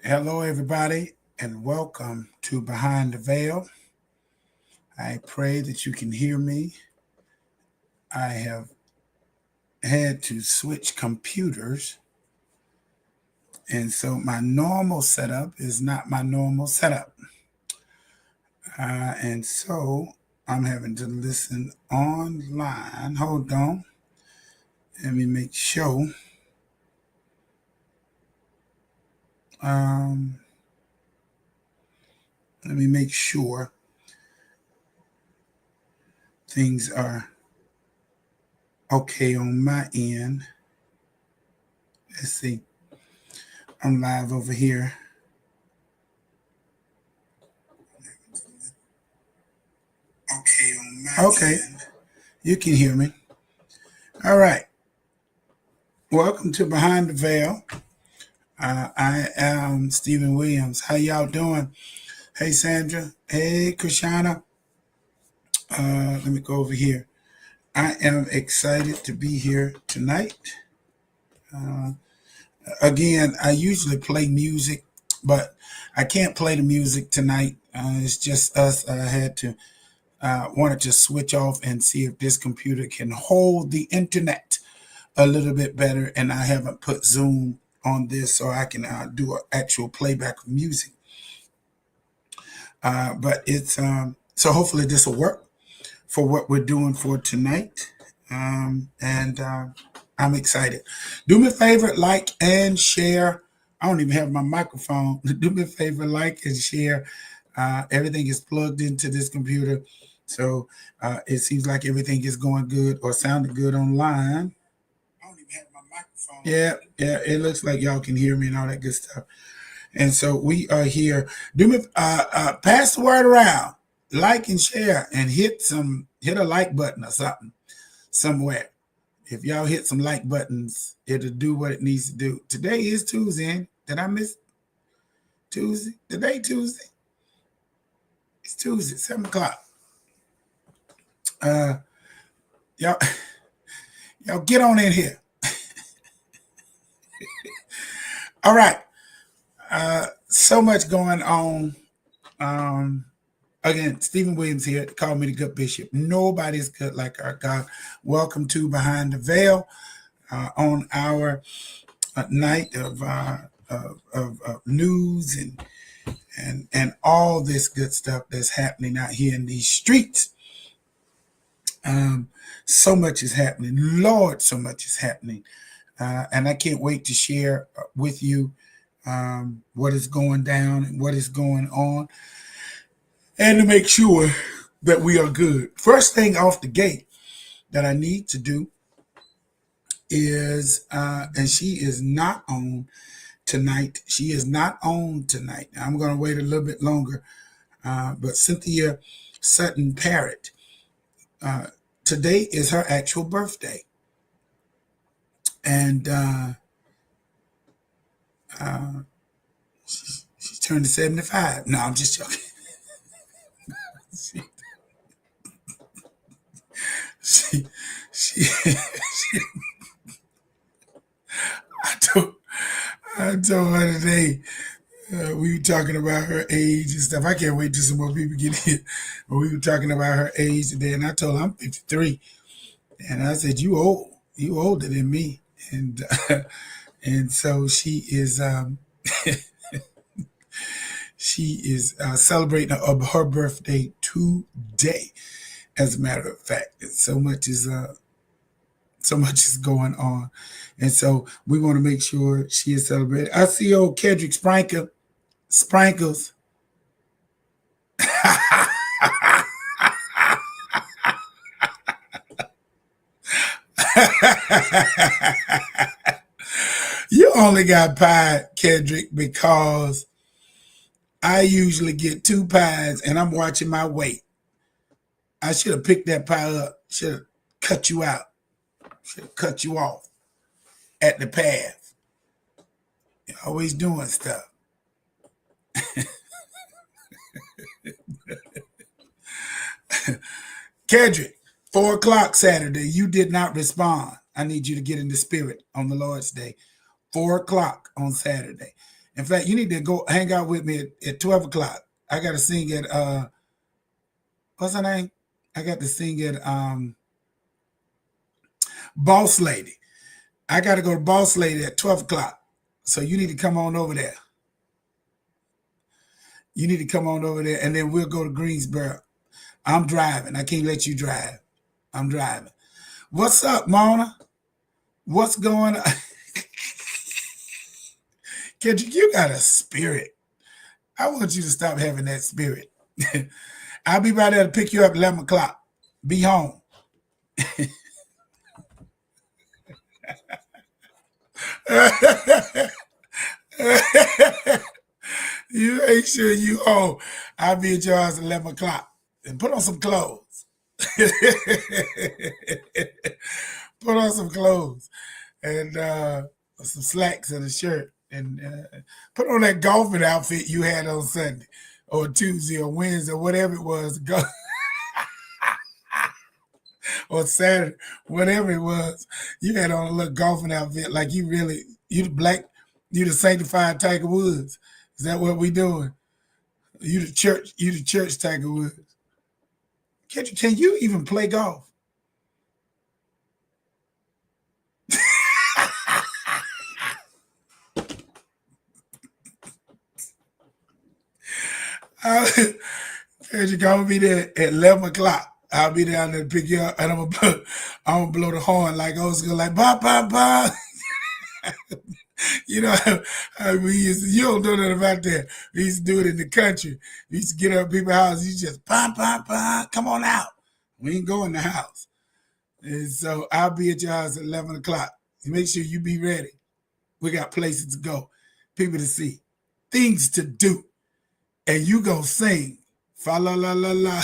Hello, everybody, and welcome to Behind the Veil. I pray that you can hear me. I have had to switch computers, and so my normal setup is not my normal setup. And so I'm having to listen online. Hold on. Let me make sure. Um, Let me make sure things are okay on my end. Let's see. I'm live over here. Okay on my end. You can hear me. All right. Welcome to Behind the Veil. I am Stephen Williams. How y'all doing? Hey, Sandra. Hey, Krishana. Let me go over here. I am excited to be here tonight. Again, I usually play music, but I can't play the music tonight. It's just us. I had to wanted to switch off and see if this computer can hold the internet a little bit better, and I haven't put Zoom on this so I can do an actual playback of music. But it's so hopefully this will work for what we're doing for tonight, and I'm excited. Do me a favor, like and share. I don't even have my microphone. Do me a favor, like and share. Everything is plugged into this computer, so it seems like everything is going good or sounding good online. I don't even have my microphone. Yeah, it looks like y'all can hear me and all that good stuff. And so we are here. Do me pass the word around, like and share, and hit a like button or something somewhere. If y'all hit some like buttons, it'll do what it needs to do. Today is Tuesday. Did I miss Tuesday? Today Tuesday. It's Tuesday, 7 o'clock. Y'all, y'all get on in here. All right. So much going on. Again, Stephen Williams here. Call me the good bishop. Nobody's good like our God. Welcome to Behind the Veil on our night of news and all this good stuff that's happening out here in these streets. So much is happening. Lord, so much is happening. And I can't wait to share with you what is going down and what is going on, and to make sure that we are good. First thing off the gate that I need to do is, and she is not on tonight. She is not on tonight. I'm going to wait a little bit longer. But Cynthia Sutton Parrott, today is her actual birthday. And she turned 75. No, I'm just joking. she I told her today, we were talking about her age and stuff. I can't wait till some more people get here. But we were talking about her age today, and I told her I'm 53. And I said, "You old? You older than me?" And and so she is celebrating her birthday today. As a matter of fact, and so much is going on, and so we want to make sure she is celebrated. I see old Kedrick Sprankles. You only got pie, Kedrick, because I usually get 2 pies and I'm watching my weight. I should have picked that pie up, should have cut you out, should have cut you off at the path. You're always doing stuff. Kedrick, 4 o'clock Saturday, you did not respond. I need you to get in the spirit on the Lord's Day. 4 o'clock on Saturday. In fact, you need to go hang out with me at 12 o'clock. I got to sing at, what's her name? I got to sing at Boss Lady. I got to go to Boss Lady at 12 o'clock. So you need to come on over there. You need to come on over there, and then we'll go to Greensboro. I'm driving. I can't let you drive. I'm driving. What's up, Mona? What's going on? Kendrick, you got a spirit. I want you to stop having that spirit. I'll be right there to pick you up at 11 o'clock. Be home. You make sure you home. I'll be at your house at 11 o'clock. And put on some clothes. Put on some clothes. And some slacks and a shirt. And put on that golfing outfit you had on Sunday or Tuesday or Wednesday or whatever it was. Go or Saturday, whatever it was. You had on a little golfing outfit like you the sanctified Tiger Woods. Is that what we doing? You the church Tiger Woods. Can you even play golf? You're gonna be there at 11 o'clock. I'll be down there to pick you up, and I'm gonna blow the horn like old school, like ba ba ba. You know, you don't know nothing about that. We used to do it in the country. We used to get up people's houses. You just ba ba ba. Come on out. We ain't go in the house. And so I'll be at your house at 11 o'clock. Make sure you be ready. We got places to go, people to see, things to do. And you gonna sing. Fa la la la la.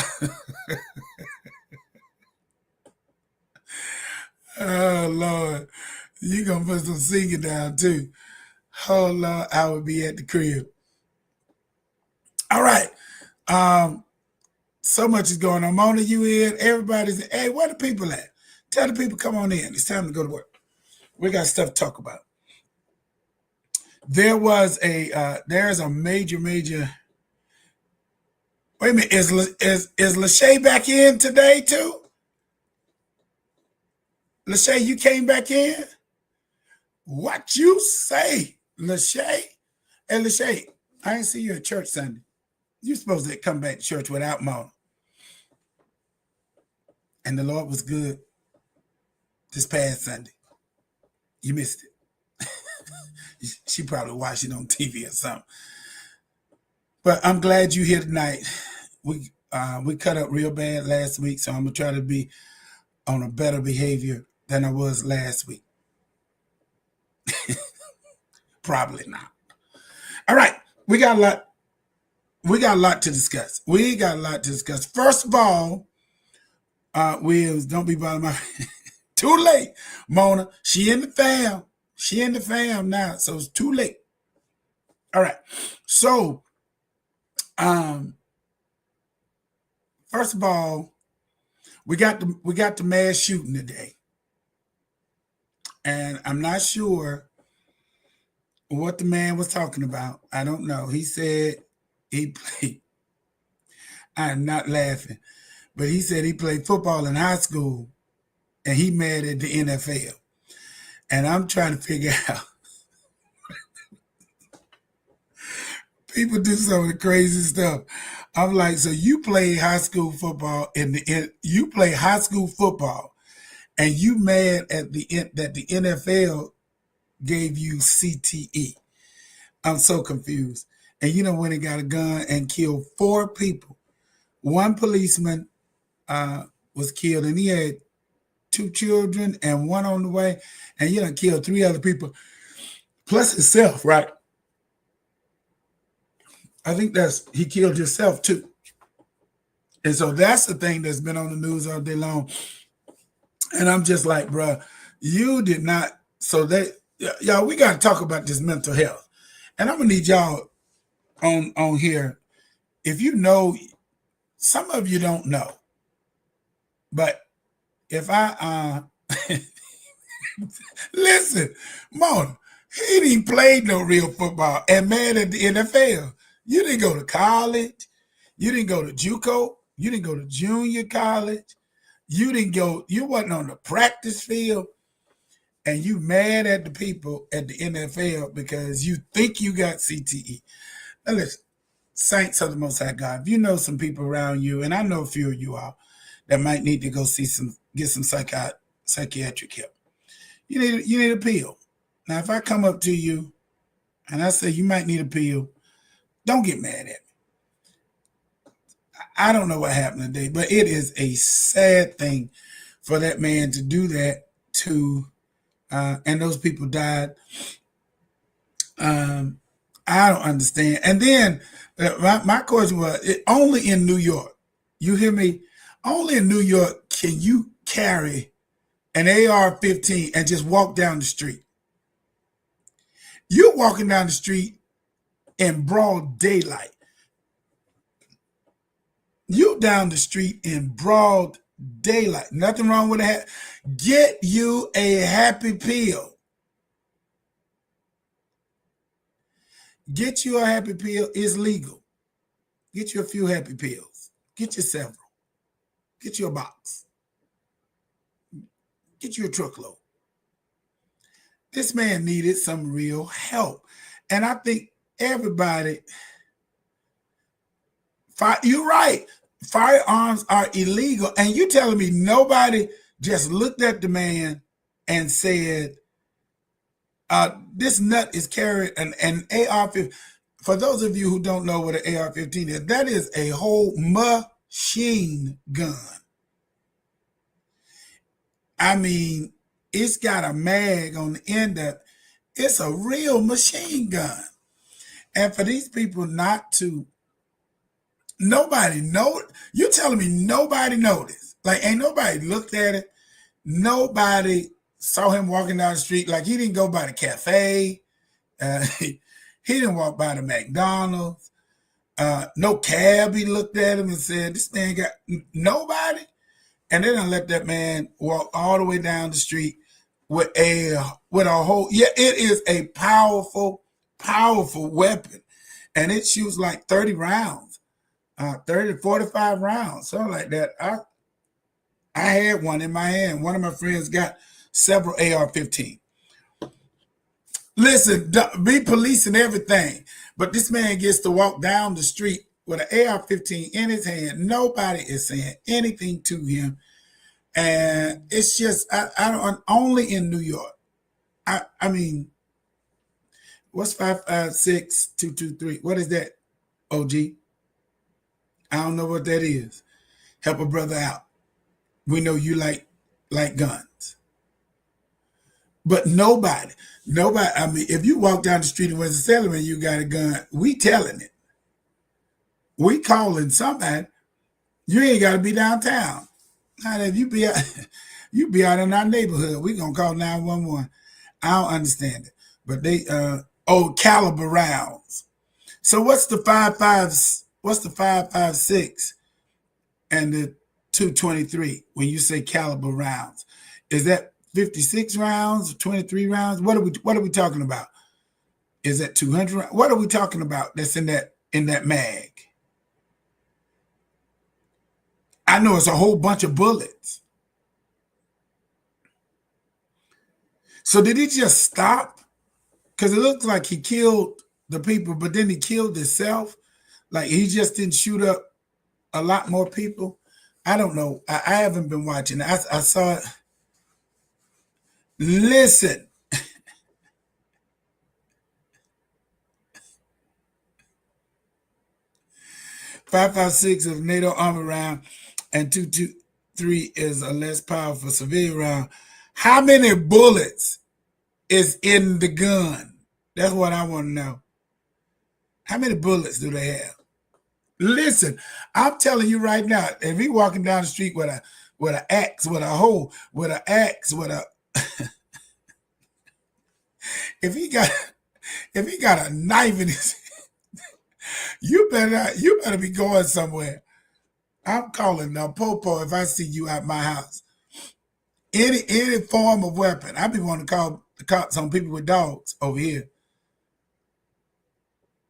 Oh Lord. You gonna put some singing down too. Oh Lord, I will be at the crib. All right. So much is going on. Mona, you in? Everybody's hey, where the people at? Tell the people come on in. It's time to go to work. We got stuff to talk about. There's a major. Wait a minute, is Lachey back in today too? Lachey, you came back in? What you say, Lachey? Hey, Lachey, I didn't see you at church Sunday. You're supposed to come back to church without Mona. And the Lord was good this past Sunday. You missed it. She probably watched it on TV or something. But I'm glad you're here tonight. We cut up real bad last week, so I'm gonna try to be on a better behavior than I was last week. Probably not. All right, we got a lot to discuss. First of all, Wills, don't be bothering my too late. Mona, she in the fam. She in the fam now, so it's too late. All right. So first of all, we got the mass shooting today. And I'm not sure what the man was talking about. I don't know. He said he played. I'm not laughing, but he said he played football in high school and he mad at the NFL. And I'm trying to figure out. People do some of the crazy stuff. I'm like, so you play high school football you play high school football and you mad at that the NFL gave you CTE. I'm so confused. And you know when he got a gun and killed 4 people. One policeman was killed and he had 2 children and 1 on the way. And you done killed 3 other people. Plus himself, right? I think he killed himself too. And so that's the thing that's been on the news all day long. And I'm just like, bruh, you did not. So y'all, we got to talk about this mental health. And I'm going to need y'all on here. If you know, some of you don't know. But if I, listen, Mona, He didn't play no real football. And man, at the NFL, you didn't go to college. You didn't go to JUCO. You didn't go to junior college. You didn't go, you wasn't on the practice field. And you mad at the people at the NFL because you think you got CTE. Now listen, saints of the Most High God, if you know some people around you, and I know a few of you are, that might need to go get some psychiatric help. You need a pill. Now, if I come up to you and I say you might need a pill, don't get mad at me. I don't know what happened today, but it is a sad thing for that man to do that to, and those people died. I don't understand. And then my question was, only in New York, you hear me? Only in New York can you carry an AR-15 and just walk down the street. You're walking down the street in broad daylight. You down the street in broad daylight. Nothing wrong with that. Get you a happy pill. Get you a happy pill. It's legal. Get you a few happy pills. Get you several. Get you a box. Get you a truckload. This man needed some real help. And I think everybody, you're right. Firearms are illegal. And you telling me nobody just looked at the man and said, this nut is carrying an AR-15. For those of you who don't know what an AR-15 is, that is a whole machine gun. I mean, it's got a mag on the end of it. It's a real machine gun. And for these people not to, nobody know, you telling me nobody noticed. Like, ain't nobody looked at it. Nobody saw him walking down the street. Like, he didn't go by the cafe. He didn't walk by the McDonald's. No cabbie looked at him and said, this man got, nobody. And they done let that man walk all the way down the street with a whole, yeah, it is a powerful weapon. And it shoots like 30 rounds, 30 to 45 rounds, something like that. I had one in my hand. One of my friends got several AR-15. Listen, be policing everything. But this man gets to walk down the street with an AR-15 in his hand. Nobody is saying anything to him. And it's just, I don't, only in New York. I mean, what's 556-223? What is that, OG? I don't know what that is. Help a brother out. We know you like guns. But nobody, I mean, if you walk down the street in Winston-Salem and you got a gun, we telling it. We calling somebody. You ain't got to be downtown. Now, if you be out in our neighborhood, we gonna call 911. I don't understand it, but they caliber rounds. So what's the 5.5? What's the 5.56 and the 223 when you say caliber rounds? Is that 56 rounds, 23 rounds? What are we talking about? Is that 200? What are we talking about? That's in that mag. I know it's a whole bunch of bullets. So did he just stop? Because it looks like he killed the people, but then he killed himself. Like he just didn't shoot up a lot more people. I don't know. I haven't been watching. I saw it. Listen. 5.56 is a NATO army round, and 223 is a less powerful civilian round. How many bullets is in the gun? That's what I want to know. How many bullets do they have? Listen, I'm telling you right now, if he walking down the street with an axe, with a hoe, with an axe, with a if he got a knife in his you better be going somewhere. I'm calling the popo if I see you at my house. Any form of weapon. I be wanting to call the cops on people with dogs over here.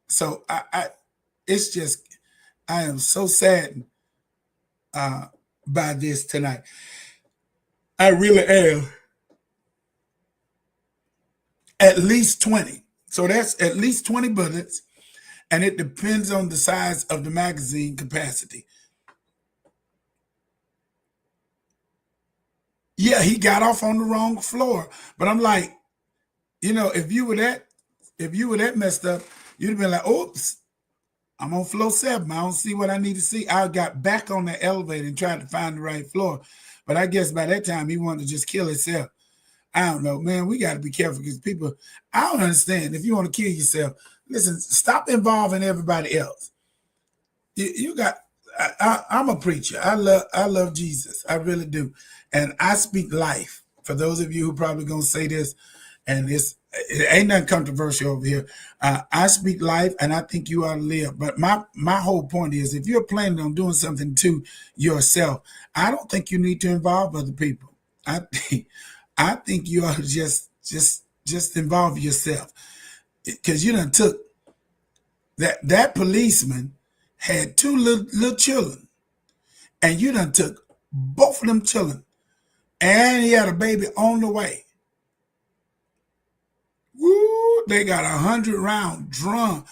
So it's just, I am so saddened by this tonight. I really am. At least 20. So that's at least 20 bullets, and it depends on the size of the magazine capacity. Yeah, he got off on the wrong floor. But I'm like, if you were that messed up, you'd have been like, oops, I'm on floor 7. I don't see what I need to see. I got back on the elevator and tried to find the right floor. But I guess by that time he wanted to just kill himself. I don't know, man. We got to be careful because people, I don't understand. If you want to kill yourself, listen, stop involving everybody else. You got, I'm a preacher. I love Jesus. I really do. And I speak life. For those of you who probably going to say this, and it ain't nothing controversial over here. I speak life, and I think you ought to live. But my whole point is, if you're planning on doing something to yourself, I don't think you need to involve other people. I think you ought to just involve yourself, because you done took that policeman had 2 little children, and you done took both of them children, and he had a baby on the way. Woo, they got 100-round drum.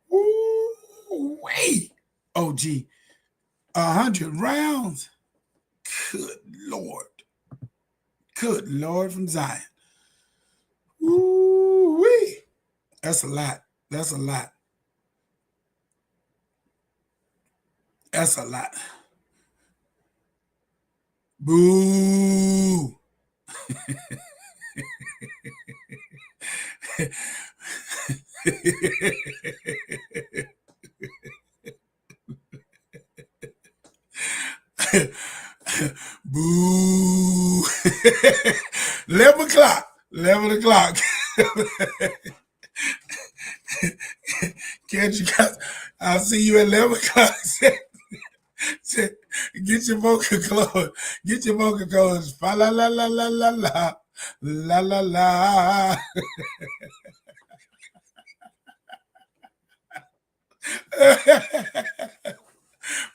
Woo, wait. OG, 100 rounds. Good Lord. Good Lord from Zion. Woo, wee. That's a lot. That's a lot. That's a lot. Boo. Boo. 11 o'clock. 11 o'clock. Can't you guys? I'll see you at 11 o'clock. Get your vocal clothes. Get your vocal clothes. Fa la la la la la la. La la la.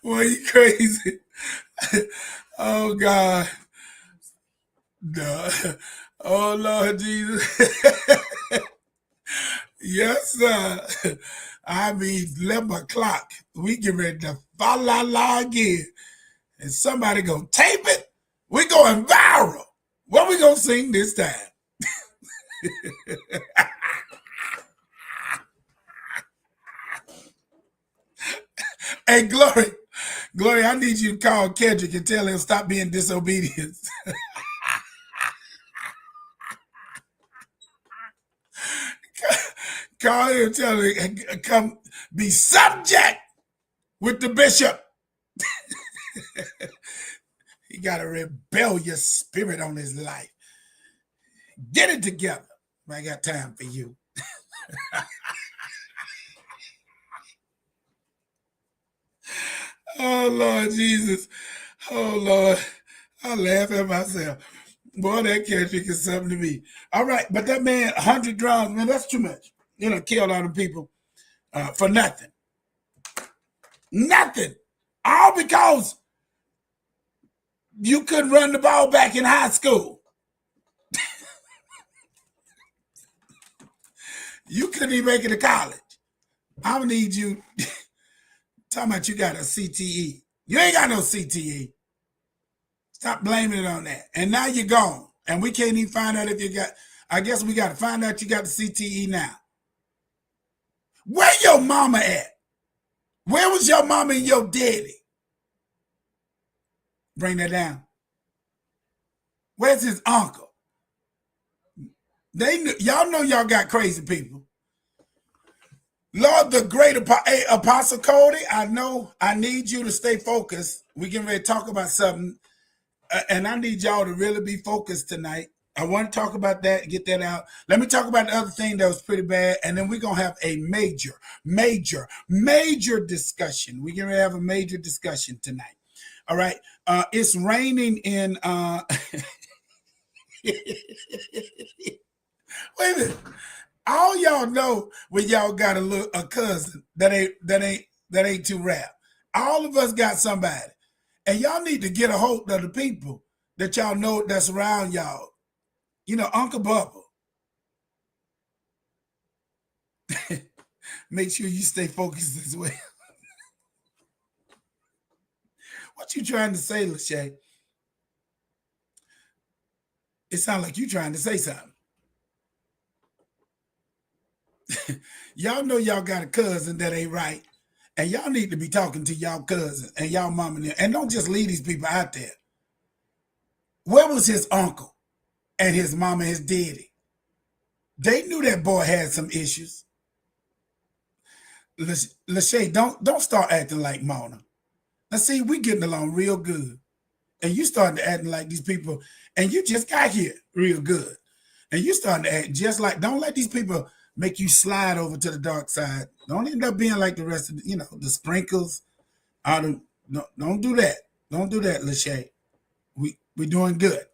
Boy, you crazy. Oh God. No. Oh Lord Jesus. Yes, sir. I mean 11 o'clock. We get ready to fa la la again. And somebody gonna tape it. We going viral. What we gonna sing this time? Hey, Glory, I need you to call Kendrick and tell him stop being disobedient. Call him and tell him, come be subject with the bishop. He got a rebellious spirit on his life. Get it together. I got time for you. Oh, Lord Jesus. Oh, Lord. I laugh at myself. Boy, that Kendrick is something to me. All right, but that man, 100 drums, man, that's too much. Killed all the people for nothing. Nothing. All because you couldn't run the ball back in high school. You couldn't even make it to college. I'm going to need you. Talking about you got a CTE. You ain't got no CTE. Stop blaming it on that. And now you're gone. And we can't even find out if you got, I guess we got to find out you got the CTE now. Where your mama at? Where was your mama and your daddy? Bring that down. Where's his uncle? Y'all know y'all got crazy people. Lord, the great Apostle Cody, I know I need you to stay focused. We getting ready to talk about something, and I need y'all to really be focused tonight. I want to talk about that, get that out. Let me talk about the other thing that was pretty bad, and then we're going to have a major discussion. We're going to have a major discussion tonight. All right. It's raining in... Wait a minute. All y'all know when y'all got a cousin that ain't too rap. All of us got somebody. And y'all need to get a hold of the people that y'all know that's around y'all. You know, Uncle Bubba. Make sure you stay focused as well. What you trying to say, Lachey? It sounds like you trying to say something. Y'all know y'all got a cousin that ain't right. And y'all need to be talking to y'all cousin and y'all mom and them. And don't just leave these people out there. Where was his uncle and his mom and his daddy? They knew that boy had some issues. Lachey, don't start acting like Mona. Now see, we getting along real good. And you starting to acting like these people, and you just got here real good. And you starting to act just like, don't let these people make you slide over to the dark side. Don't end up being like the rest of the sprinkles. Don't do that. Don't do that, Lachey. We doing good.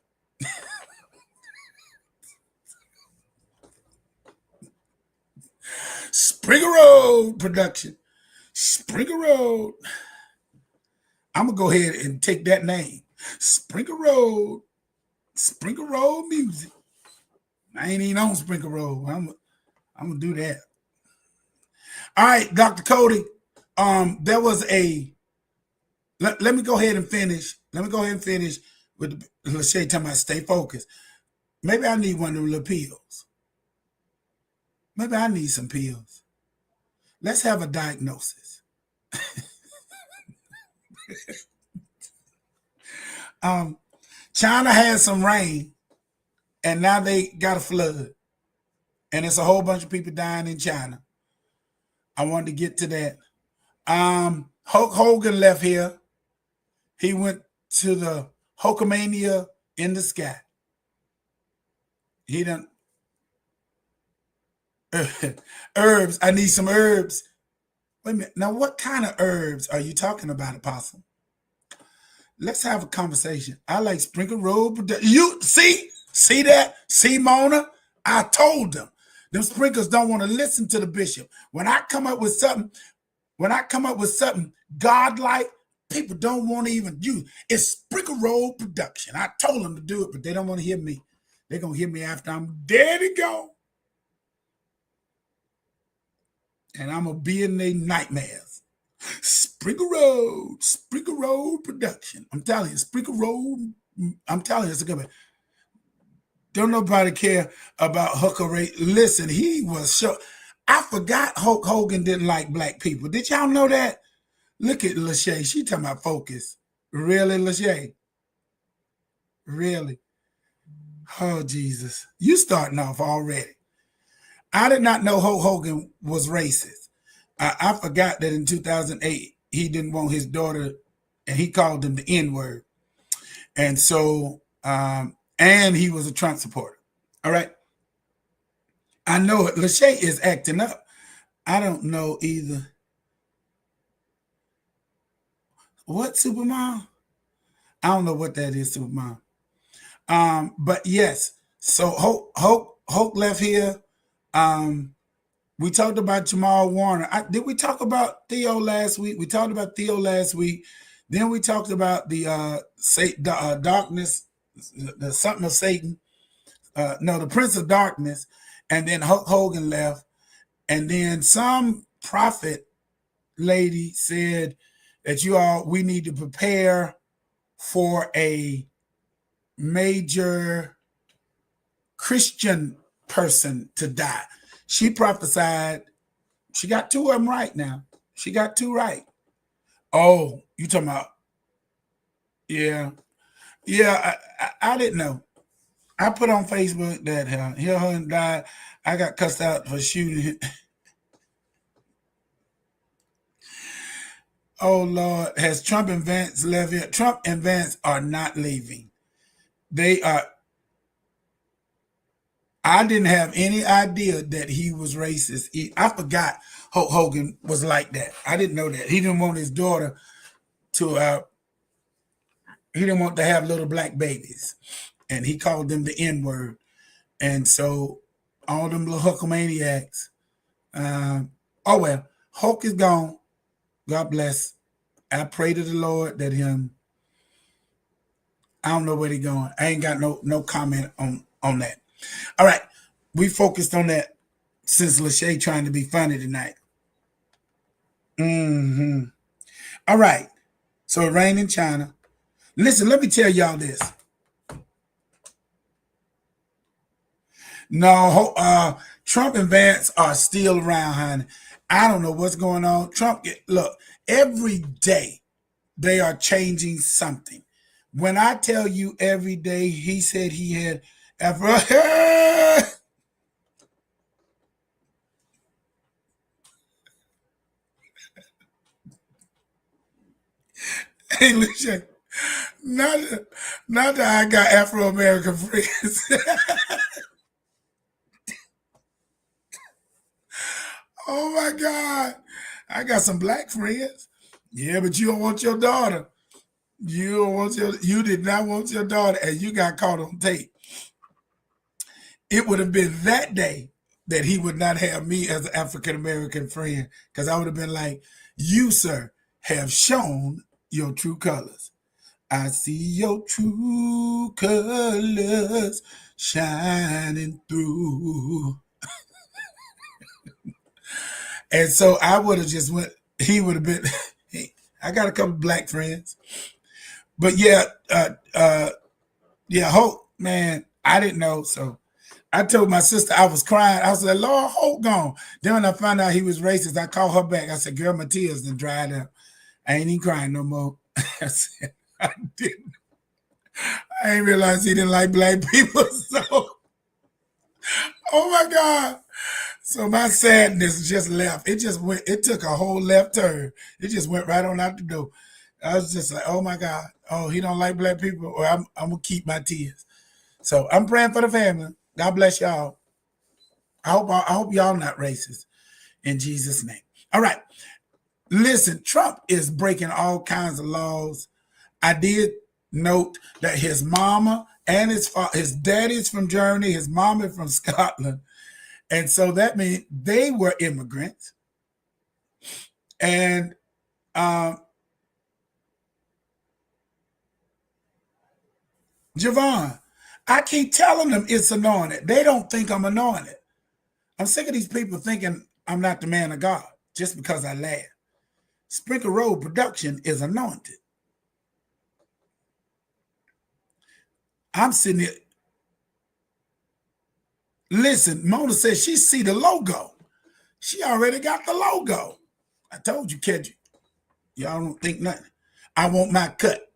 Springer Road production. Springer Road. I'm gonna go ahead and take that name. Springer Road. Springer Road music. I ain't even on Springer Road. I'm gonna do that. All right, Dr. Cody. There was a let me go ahead and finish. Let me go ahead and finish with Lachey talking about stay focused. Maybe I need one of the little pills. Maybe I need some pills. Let's have a diagnosis. China had some rain, and now they got a flood, and it's a whole bunch of people dying in China. I wanted to get to that. Hulk Hogan left here. He went to the Hulkamania in the sky. He done herbs. I need some herbs. Wait a minute. Now, what kind of herbs are you talking about, Apostle? Let's have a conversation. I like Sprinkle Road. You see that? See, Mona? I told them. Them sprinklers don't want to listen to the bishop. When I come up with something godlike, people don't want to even use. It's Sprinkle Road production. I told them to do it, but they don't want to hear me. They're going to hear me after I'm dead and gone. And I'm going to be in their nightmares. Sprinkle Road production. I'm telling you, Sprinkle Road. I'm telling you, it's a good one. Don't nobody care about Hooker Ray. Listen, he was sure. I forgot Hulk Hogan didn't like black people. Did y'all know that? Look at Lachey. She talking about focus. Really, Lachey? Really? Oh, Jesus. You starting off already. I did not know Hulk Hogan was racist. I forgot that in 2008, he didn't want his daughter, and he called him the N-word. And so, and he was a Trump supporter. All right. I know it. Lachey is acting up. I don't know either. What, Supermom? I don't know what that is, Supermom. But yes. So Hulk left here. We talked about Jamal Warner. Did we talk about Theo last week? We talked about Theo last week. Then we talked about the darkness, the something of Satan. No, the Prince of Darkness. And then Hulk Hogan left. And then some prophet lady said that we need to prepare for a major Christian person to die. She prophesied. She got two of them right now. She got two right. Oh, you talking about? Yeah. Yeah, I didn't know. I put on Facebook that her died. I got cussed out for shooting. Oh, Lord. Has Trump and Vance left here? Trump and Vance are not leaving. They are. I didn't have any idea that he was racist. I forgot Hulk Hogan was like that. I didn't know that. He didn't want his daughter to, he didn't want to have little black babies. And he called them the N-word. And so all them little Hulkamaniacs. Oh well, Hulk is gone. God bless. I pray to the Lord that I don't know where he going. I ain't got no comment on that. All right, we focused on that since Lachey trying to be funny tonight. All right, so it rained in China. Listen, let me tell y'all this. No, Trump and Vance are still around, honey. I don't know what's going on. Trump, look, every day they are changing something. When I tell you every day he said he had ever. Hey, listen, not, not that I got Afro American friends. Oh my God. I got some black friends. Yeah, but you don't want your daughter. You did not want your daughter, and you got caught on tape. It would have been that day that he would not have me as an African American friend, because I would have been like, you, sir, have shown your true colors. I see your true colors shining through. And so I would have just went, he would have been, I got a couple black friends. But yeah, yeah, Hope, man, I didn't know. So I told my sister I was crying. I was like, Lord, Hope gone. Then when I found out he was racist, I called her back. I said, girl, my tears done dried up. I ain't even crying no more. I said, I didn't. I ain't realized he didn't like black people. So, oh my God. So my sadness just left. It just went, it took a whole left turn. It just went right on out the door. I was just like, oh my God. Oh, he don't like black people, or I'm gonna keep my tears. So I'm praying for the family. God bless y'all. I hope y'all not racist in Jesus' name. All right. Listen, Trump is breaking all kinds of laws. I did note that his mama and his daddy's from Germany, his mama is from Scotland. And so that means they were immigrants. And Javon, I keep telling them it's anointed. They don't think I'm anointed. I'm sick of these people thinking I'm not the man of God just because I laugh. Sprinkle Road production is anointed. I'm sitting here. Listen, Mona says she see the logo. She already got the logo. I told you, Kedrick. Y'all don't think nothing. I want my cut.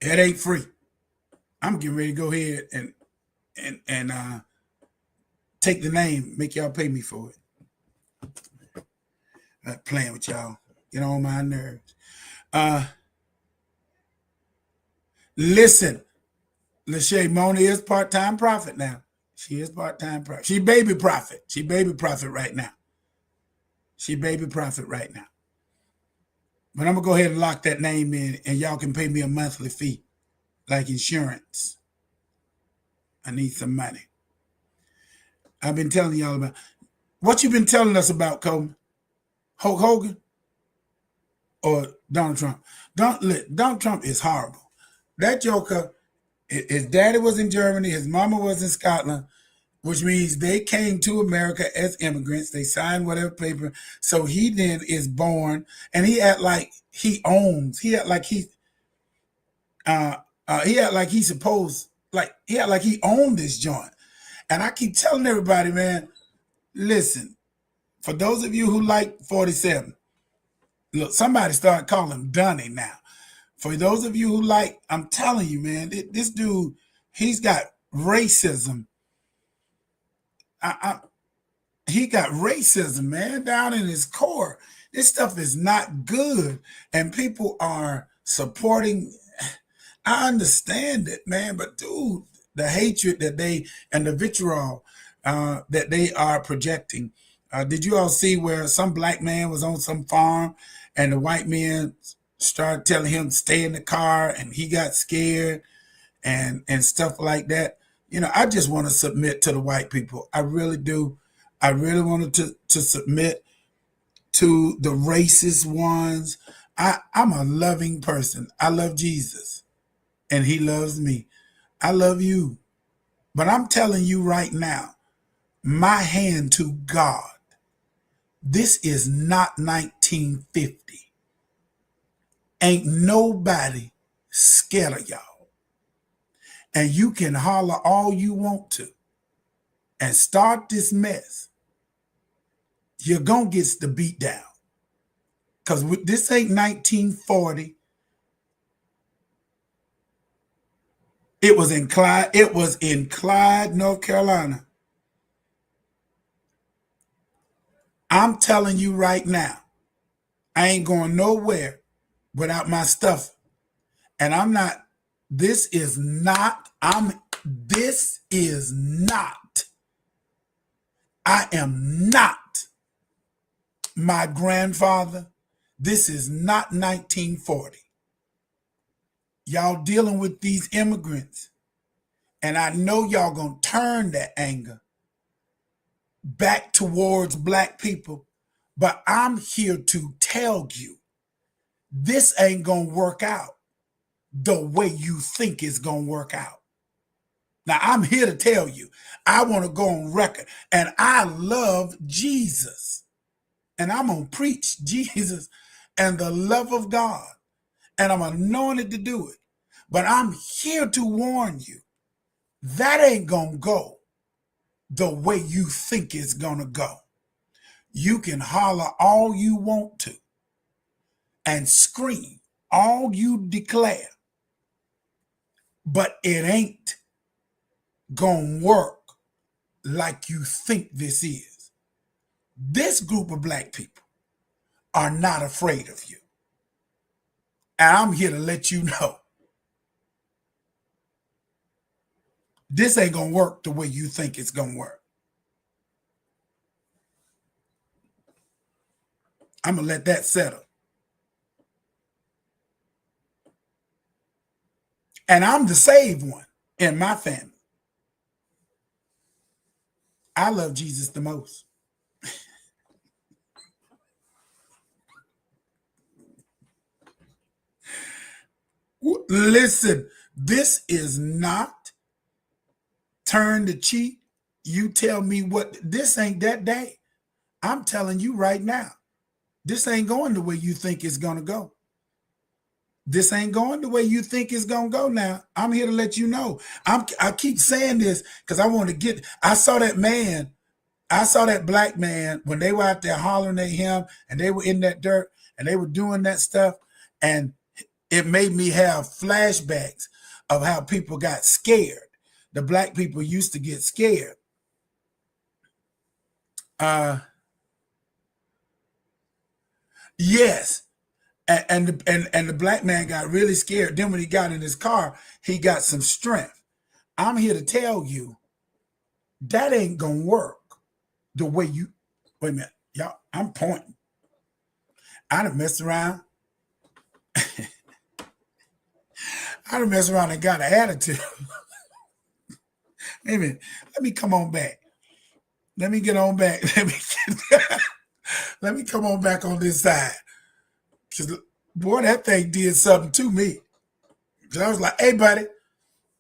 It ain't free. I'm getting ready to go ahead and take the name, make y'all pay me for it. Not playing with y'all. Get on my nerves. Listen, Lachey, Mona is part-time prophet now. She is part-time prophet. She baby prophet. She baby prophet right now. She baby prophet right now. But I'm going to go ahead and lock that name in, and y'all can pay me a monthly fee, like insurance. I need some money. I've been telling y'all about what you been telling us about, Coleman. Hulk Hogan or Donald Trump? Donald Trump is horrible. That joker, his daddy was in Germany, his mama was in Scotland, which means they came to America as immigrants. They signed whatever paper. So he then is born, and he act like he owns. He act like he act like he's supposed, like he act like he owned this joint. And I keep telling everybody, man, listen, for those of you who like 47, look, somebody started calling him Donnie now. For those of you who like, I'm telling you, man, this dude, he's got racism. He got racism, man, down in his core. This stuff is not good. And people are supporting. I understand it, man, but dude, the hatred that and the vitriol that they are projecting. Did you all see where some black man was on some farm and the white men started telling him to stay in the car and he got scared and stuff like that? I just want to submit to the white people. I really do. I really wanted to submit to the racist ones. I'm a loving person. I love Jesus and he loves me. I love you. But I'm telling you right now, my hand to God, this is not 1950. Ain't nobody scared of y'all. And you can holler all you want to and start this mess. You're going to get the beat down. Because this ain't 1940. It was in Clyde, North Carolina. I'm telling you right now, I ain't going nowhere without my stuff. And this is not, I am not my grandfather. This is not 1940. Y'all dealing with these immigrants. And I know y'all gonna turn that anger back towards black people. But I'm here to tell you, this ain't gonna work out the way you think it's gonna work out. Now, I'm here to tell you, I want to go on record, and I love Jesus. And I'm going to preach Jesus and the love of God, and I'm anointed to do it. But I'm here to warn you, that ain't going to go the way you think it's going to go. You can holler all you want to and scream all you declare, but it ain't going to work like you think this is. This group of black people are not afraid of you. And I'm here to let you know, this ain't going to work the way you think it's going to work. I'm going to let that settle. And I'm the saved one in my family. I love Jesus the most. Listen, this is not turn the cheek. You tell me what, this ain't that day. I'm telling you right now, this ain't going the way you think it's going to go. This ain't going the way you think it's going to go now. I'm here to let you know. I keep saying this because I saw that black man when they were out there hollering at him and they were in that dirt and they were doing that stuff. And it made me have flashbacks of how people got scared. The black people used to get scared. Yes. And the black man got really scared. Then when he got in his car, he got some strength. I'm here to tell you, that ain't gonna work the way you. Wait a minute, y'all. I'm pointing. I done messed around. I done messed around and got an attitude. Wait a minute. Let me come on back. Let me get on back. Let me come on back on this side. Because, boy, that thing did something to me. Because I was like, hey, buddy,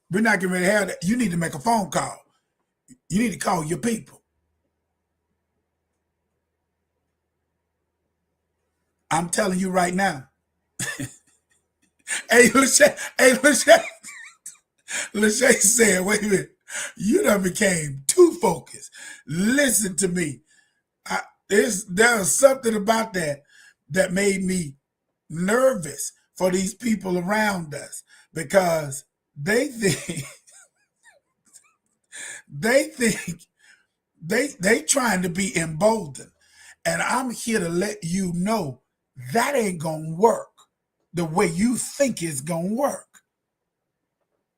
we're not getting ready to have that. You need to make a phone call. You need to call your people. I'm telling you right now. Hey, Lachey said, wait a minute. You done became too focused. Listen to me. There was something about that made me nervous for these people around us because they think they trying to be emboldened. And I'm here to let you know that ain't gonna work the way you think it's gonna work.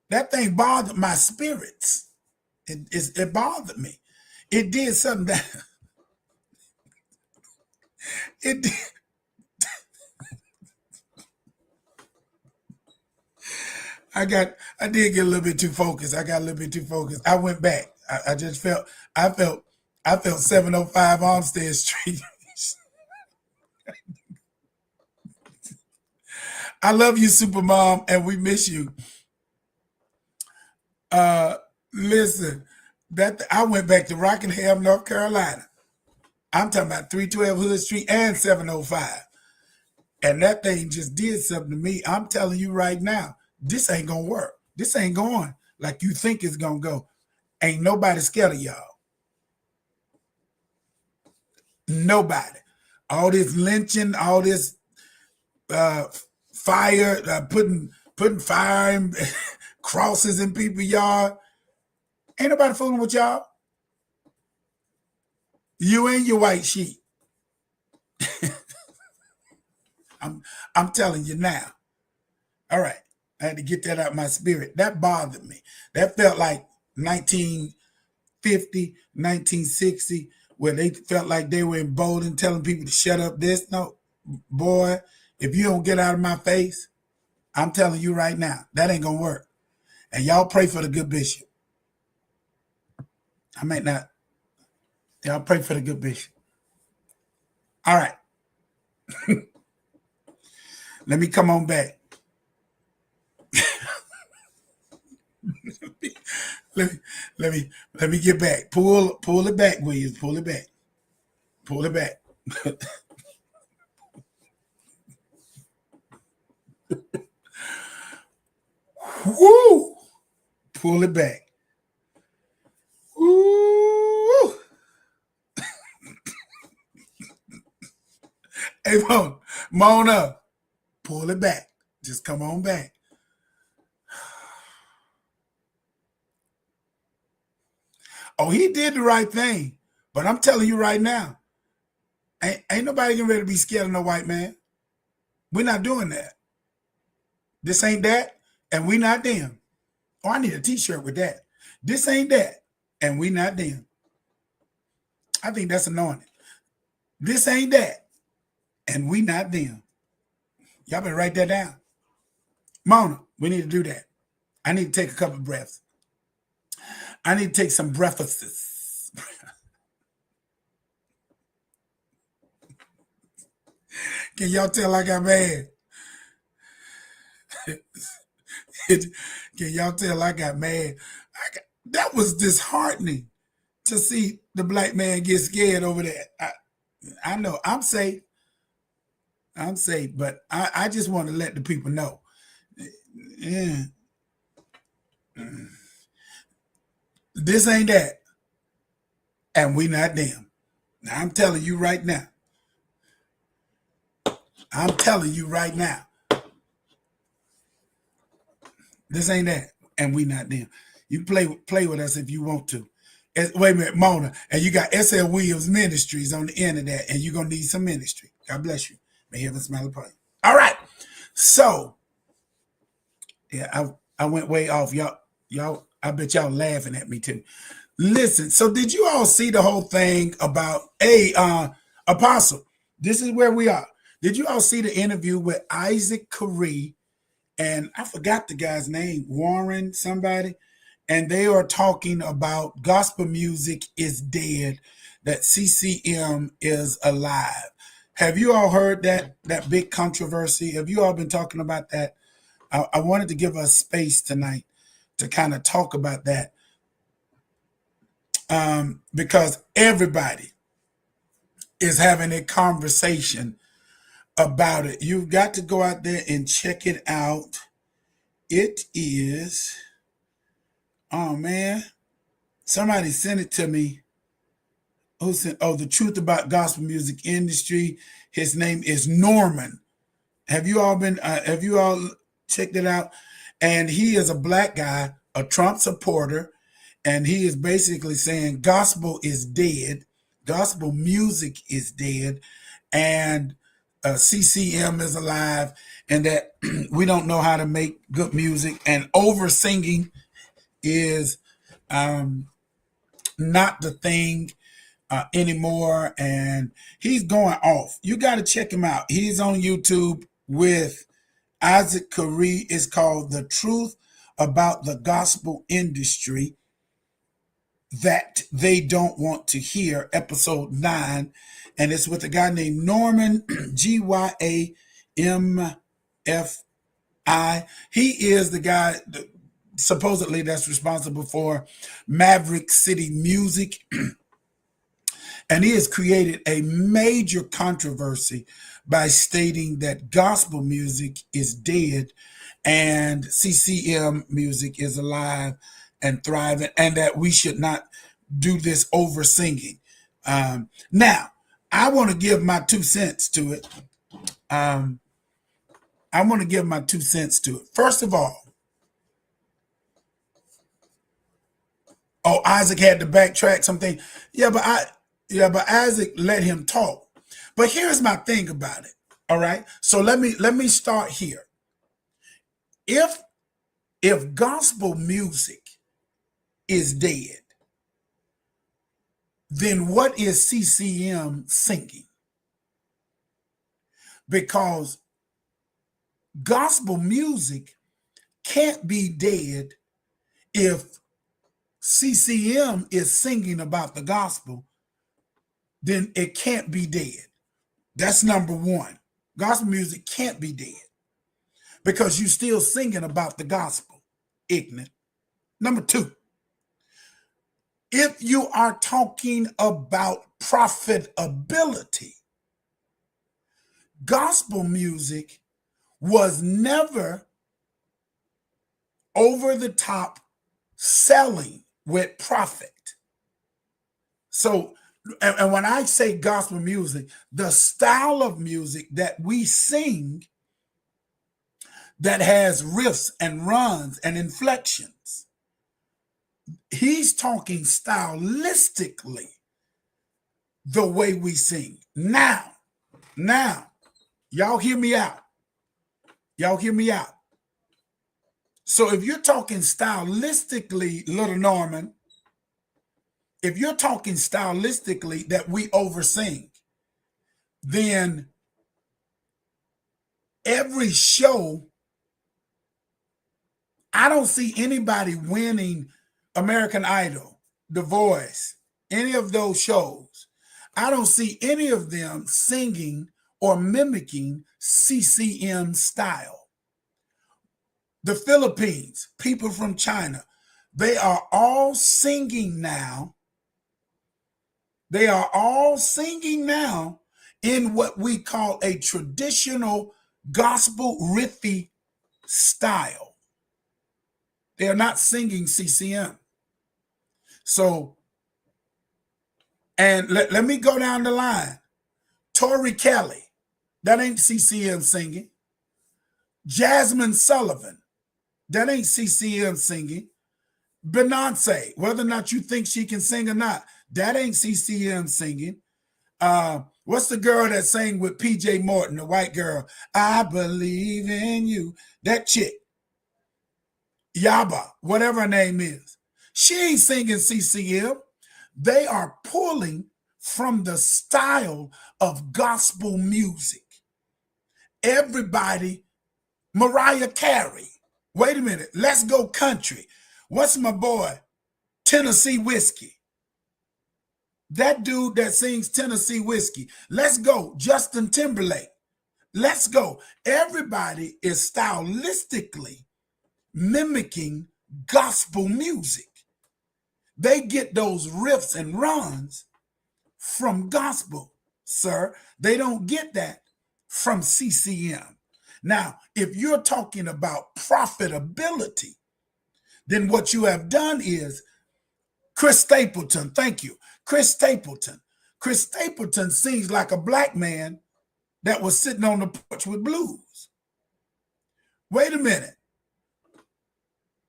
That thing bothered my spirits. It bothered me. It did something that it did. I did get a little bit too focused. I got a little bit too focused. I went back. I just I felt, I felt 705 Olmsted Street. I love you, Supermom, and we miss you. Uh, Listen, that I went back to Rockingham, North Carolina. I'm talking about 312 Hood Street and 705. And that thing just did something to me. I'm telling you right now, this ain't gonna work. This ain't going like you think it's gonna go. Ain't nobody scared of y'all. Nobody. All this lynching, all this uh, fire, putting fire and crosses in people's yard. Ain't nobody fooling with y'all. You and your white sheep. I'm I'm telling you now. All right. I had to get that out of my spirit. That bothered me. That felt like 1950, 1960, where they felt like they were emboldened, telling people to shut up. This, no, boy, if you don't get out of my face, I'm telling you right now, that ain't gonna work. And y'all pray for the good bishop. I might not. Y'all pray for the good bishop. All right. Let me come on back. Let me let me get back. Pull it back, Williams. Pull it back. Pull it back. Woo! Pull it back. Woo! Hey, Mona, pull it back. Just come on back. Oh, he did the right thing. But I'm telling you right now, ain't nobody getting ready to be scared of no white man. We're not doing that. This ain't that, and we not them. Oh, I need a t-shirt with that. This ain't that, and we not them. I think that's anointing. This ain't that, and we not them. Y'all better write that down. Mona, we need to do that. I need to take a couple of breaths. I need to take some breakfasts. Can y'all tell I got mad? Can y'all tell I got mad? That was disheartening to see the black man get scared over that. I know I'm safe. I'm safe, but I just want to let the people know. Yeah. This ain't that, and we not them. Now, I'm telling you right now. I'm telling you right now. This ain't that, and we not them. You play with us if you want to. Wait a minute, Mona, and you got S.L. Williams Ministries on the end of that, and you're gonna need some ministry. God bless you. May heaven smile upon you. All right. So, yeah, I went way off. Y'all, I bet y'all laughing at me too. Listen, so did you all see the whole thing about Apostle? This is where we are. Did you all see the interview with Isaac Curry and I forgot the guy's name, Warren somebody, and they are talking about gospel music is dead, that CCM is alive. Have you all heard that big controversy? Have you all been talking about that? I wanted to give us space tonight to kind of talk about that because everybody is having a conversation about it. You've got to go out there and check it out. It is, oh man, somebody sent it to me. Who sent? Oh, the truth about gospel music industry. His name is Norman. Have you all been? Have you all checked it out? And he is a black guy, a Trump supporter, and he is basically saying gospel is dead, gospel music is dead, and CCM is alive, and that we don't know how to make good music, and over singing is not the thing anymore. And he's going off. You got to check him out. He's on YouTube with Isaac Curry. It's called The Truth about the gospel industry that they don't want to hear, episode 9. And it's with a guy named Norman, Gyamfi. He is the guy supposedly that's responsible for Maverick City Music. And he has created a major controversy by stating that gospel music is dead and CCM music is alive and thriving, and that we should not do this over singing. Now, I want to give my 2 cents to it. First of all, Isaac had to backtrack something. Yeah, but Isaac let him talk. But here's my thing about it. All right. So let me start here. If gospel music is dead, then what is CCM singing? Because gospel music can't be dead if CCM is singing about the gospel, then it can't be dead. That's number one. Gospel music can't be dead because you're still singing about the gospel, ignorant. Number two, if you are talking about profitability, gospel music was never over the top selling with profit. So, and when I say gospel music, the style of music that we sing that has riffs and runs and inflections, he's talking stylistically the way we sing. Now, y'all hear me out. So if you're talking stylistically, Little Norman, if you're talking stylistically that we oversing, then every show, I don't see anybody winning American Idol, The Voice, any of those shows. I don't see any of them singing or mimicking CCM style. The Philippines, people from China, they are all singing now. They are all singing now in what we call a traditional gospel riffy style. They are not singing CCM. So, and let me go down the line. Tori Kelly, that ain't CCM singing. Jasmine Sullivan, that ain't CCM singing. Beyonce, whether or not you think she can sing or not, that ain't CCM singing. What's the girl that sang with PJ Morton, the white girl? I believe in you. That chick, Yaba, whatever her name is. She ain't singing CCM. They are pulling from the style of gospel music. Everybody, Mariah Carey. Wait a minute, let's go country. What's my boy? Tennessee Whiskey. That dude that sings Tennessee Whiskey. Let's go. Justin Timberlake. Let's go. Everybody is stylistically mimicking gospel music. They get those riffs and runs from gospel, sir. They don't get that from CCM. Now, if you're talking about profitability, then what you have done is Chris Stapleton, thank you. Chris Stapleton. Chris Stapleton sings like a black man that was sitting on the porch with blues. Wait a minute.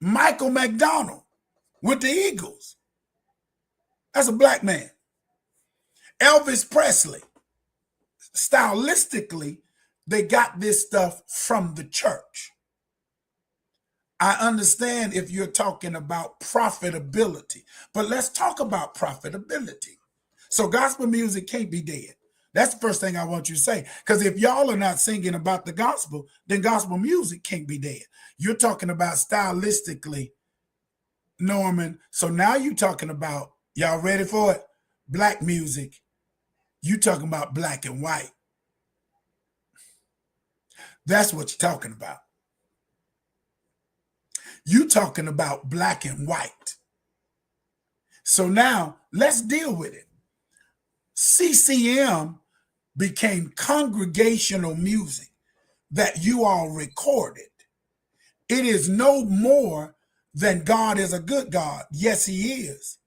Michael McDonald with the Eagles. That's a black man. Elvis Presley. Stylistically, they got this stuff from the church. I understand if you're talking about profitability, but let's talk about profitability. So gospel music can't be dead. That's the first thing I want you to say. Because if y'all are not singing about the gospel, then gospel music can't be dead. You're talking about stylistically, Norman. So now you're talking about, y'all ready for it? Black music. You talking about black and white. That's what you're talking about. You talking about black and white. So now let's deal with it. CCM became congregational music that you all recorded. It is no more than God is a good God. Yes, he is.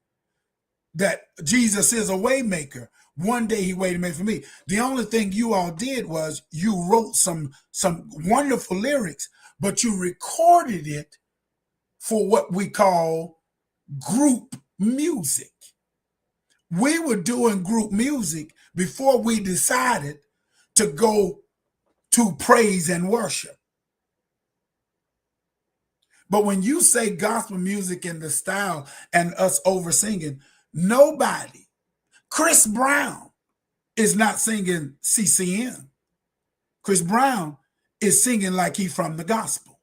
That Jesus is a way maker. One day he waited made for me. The only thing you all did was you wrote some wonderful lyrics, but you recorded it for what we call group music. We were doing group music before we decided to go to praise and worship. But when you say gospel music and the style and us over singing, nobody, Chris Brown is not singing CCM. Chris Brown is singing like he's from the gospel.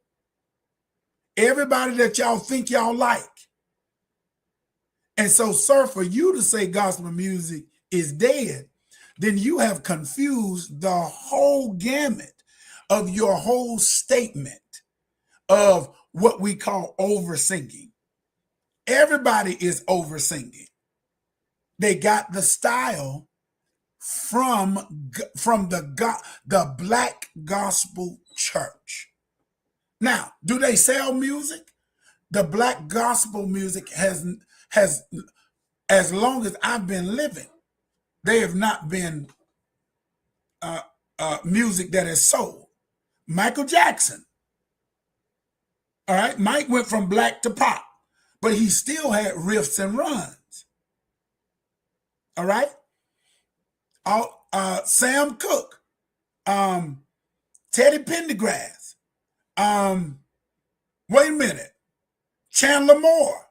Everybody that y'all think y'all like. And so, sir, for you to say gospel music is dead, then you have confused the whole gamut of your whole statement of what we call over singing. Everybody is over singing. They got the style from the Black Gospel Church. Now, do they sell music? The Black Gospel music has, as long as I've been living, they have not been music that is sold. Michael Jackson. All right, Mike went from black to pop, but he still had riffs and runs. All right. Sam Cooke, Teddy Pendergrass, wait a minute, Chandler Moore.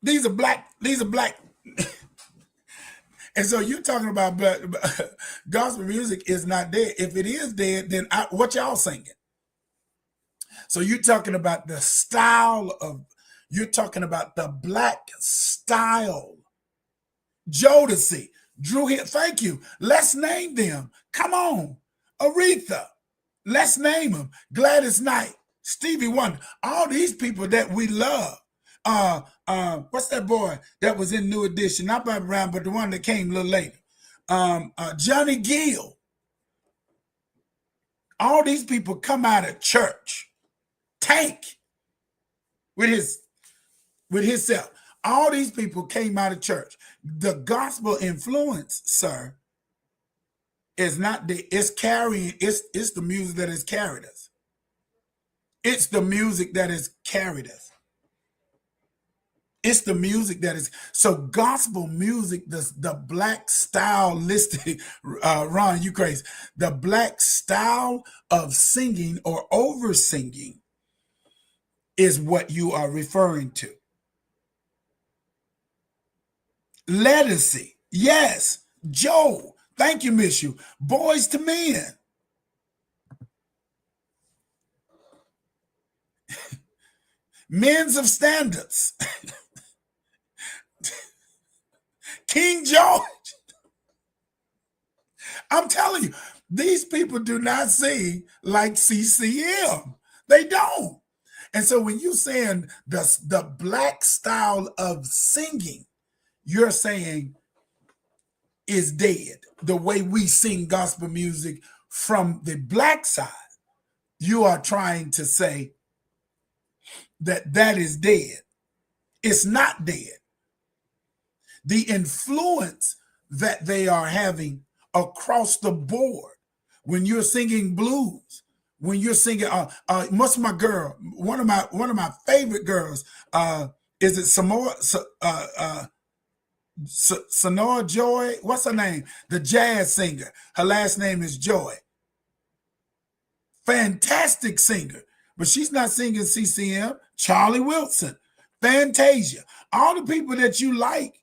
These are black. And so you're talking about gospel music is not dead. If it is dead, then what y'all singing? So you're talking about the style you're talking about the black style. Jodeci, Drew Hill, thank you. Let's name them. Come on. Aretha, let's name them. Gladys Knight, Stevie Wonder, all these people that we love. What's that boy that was in New Edition? Not Bobby Brown, but the one that came a little later. Johnny Gill. All these people come out of church. Tank with himself. All these people came out of church. The gospel influence, sir, is not it's the music that has carried us. It's the music that has carried us. It's the music that is so gospel music, the black stylistic, Ron, you crazy. The black style of singing or over singing is what you are referring to. Lettucey, yes. Joe, thank you, miss you. Boys to Men. Men's of Standards. King George. I'm telling you, these people do not sing like CCM. They don't. And so when you're saying the black style of singing, you're saying is dead. The way we sing gospel music from the black side, you are trying to say that is dead. It's not dead. The influence that they are having across the board when you're singing blues, when you're singing what's my girl, one of my favorite girls, is it Sonora Joy? What's her name? The jazz singer. Her last name is Joy. Fantastic singer, but she's not singing CCM. Charlie Wilson, Fantasia, all the people that you like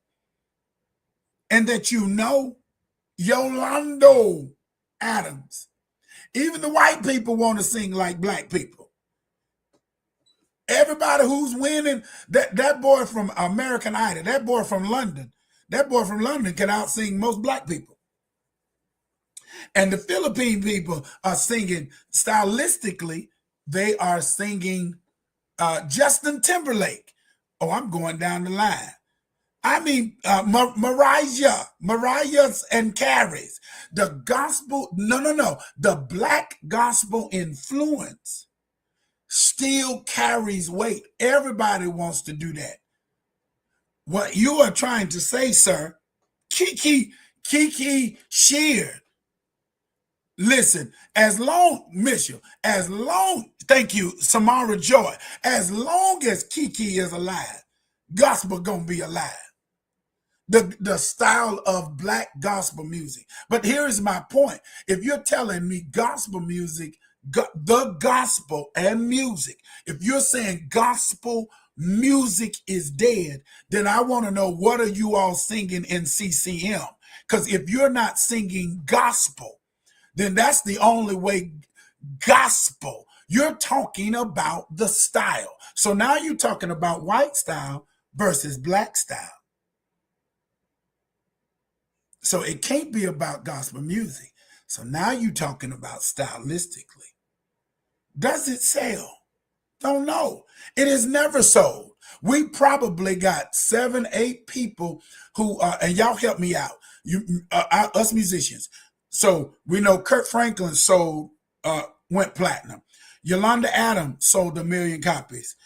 and that you know, Yolanda Adams. Even the white people want to sing like black people. Everybody who's winning, that boy from American Idol, that boy from London can outsing most black people. And the Philippine people are singing stylistically, they are singing Justin Timberlake. Oh, I'm going down the line. I mean, Mariah and Carries. The gospel, no. The black gospel influence still carries weight. Everybody wants to do that. What you are trying to say, sir, Kiki Sheard. Listen, thank you, Samara Joy, as long as Kiki is alive, gospel gonna be alive. The style of black gospel music. But here is my point. If you're telling me gospel music, the gospel and music, if you're saying gospel music is dead, then I want to know, what are you all singing in CCM? Because if you're not singing gospel, then that's the only way. Gospel, you're talking about the style. So now you're talking about white style versus black style. So it can't be about gospel music. So now you're talking about stylistically. Does it sell? Don't know. It is never sold. We probably got 7, 8 people who and y'all help me out. Us musicians. So we know Kirk Franklin went platinum. Yolanda Adams sold 1 million copies.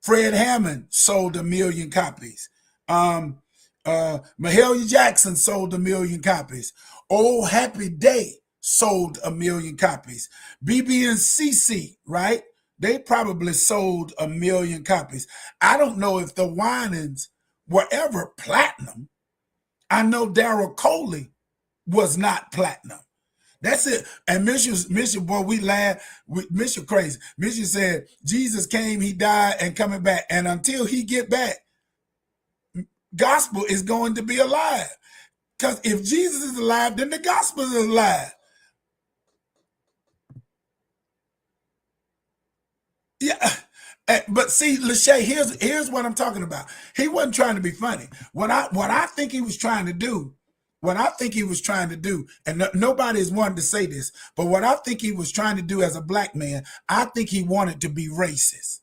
Fred Hammond sold 1 million copies. Mahalia Jackson sold 1 million copies. Old Happy Day sold 1 million copies. BB and CC, right? They probably sold 1 million copies. I don't know if the Winans were ever platinum. I know Daryl Coley was not platinum. That's it. And Mission, boy, we laugh. Mission crazy. Mission said Jesus came, he died, and coming back. And until he get back, gospel is going to be alive. Because if Jesus is alive, then the gospel is alive. Yeah. But see, Lachey, here's what I'm talking about. He wasn't trying to be funny. What I think he was trying to do, and nobody is wanting to say this, but what I think he was trying to do as a black man, I think he wanted to be racist.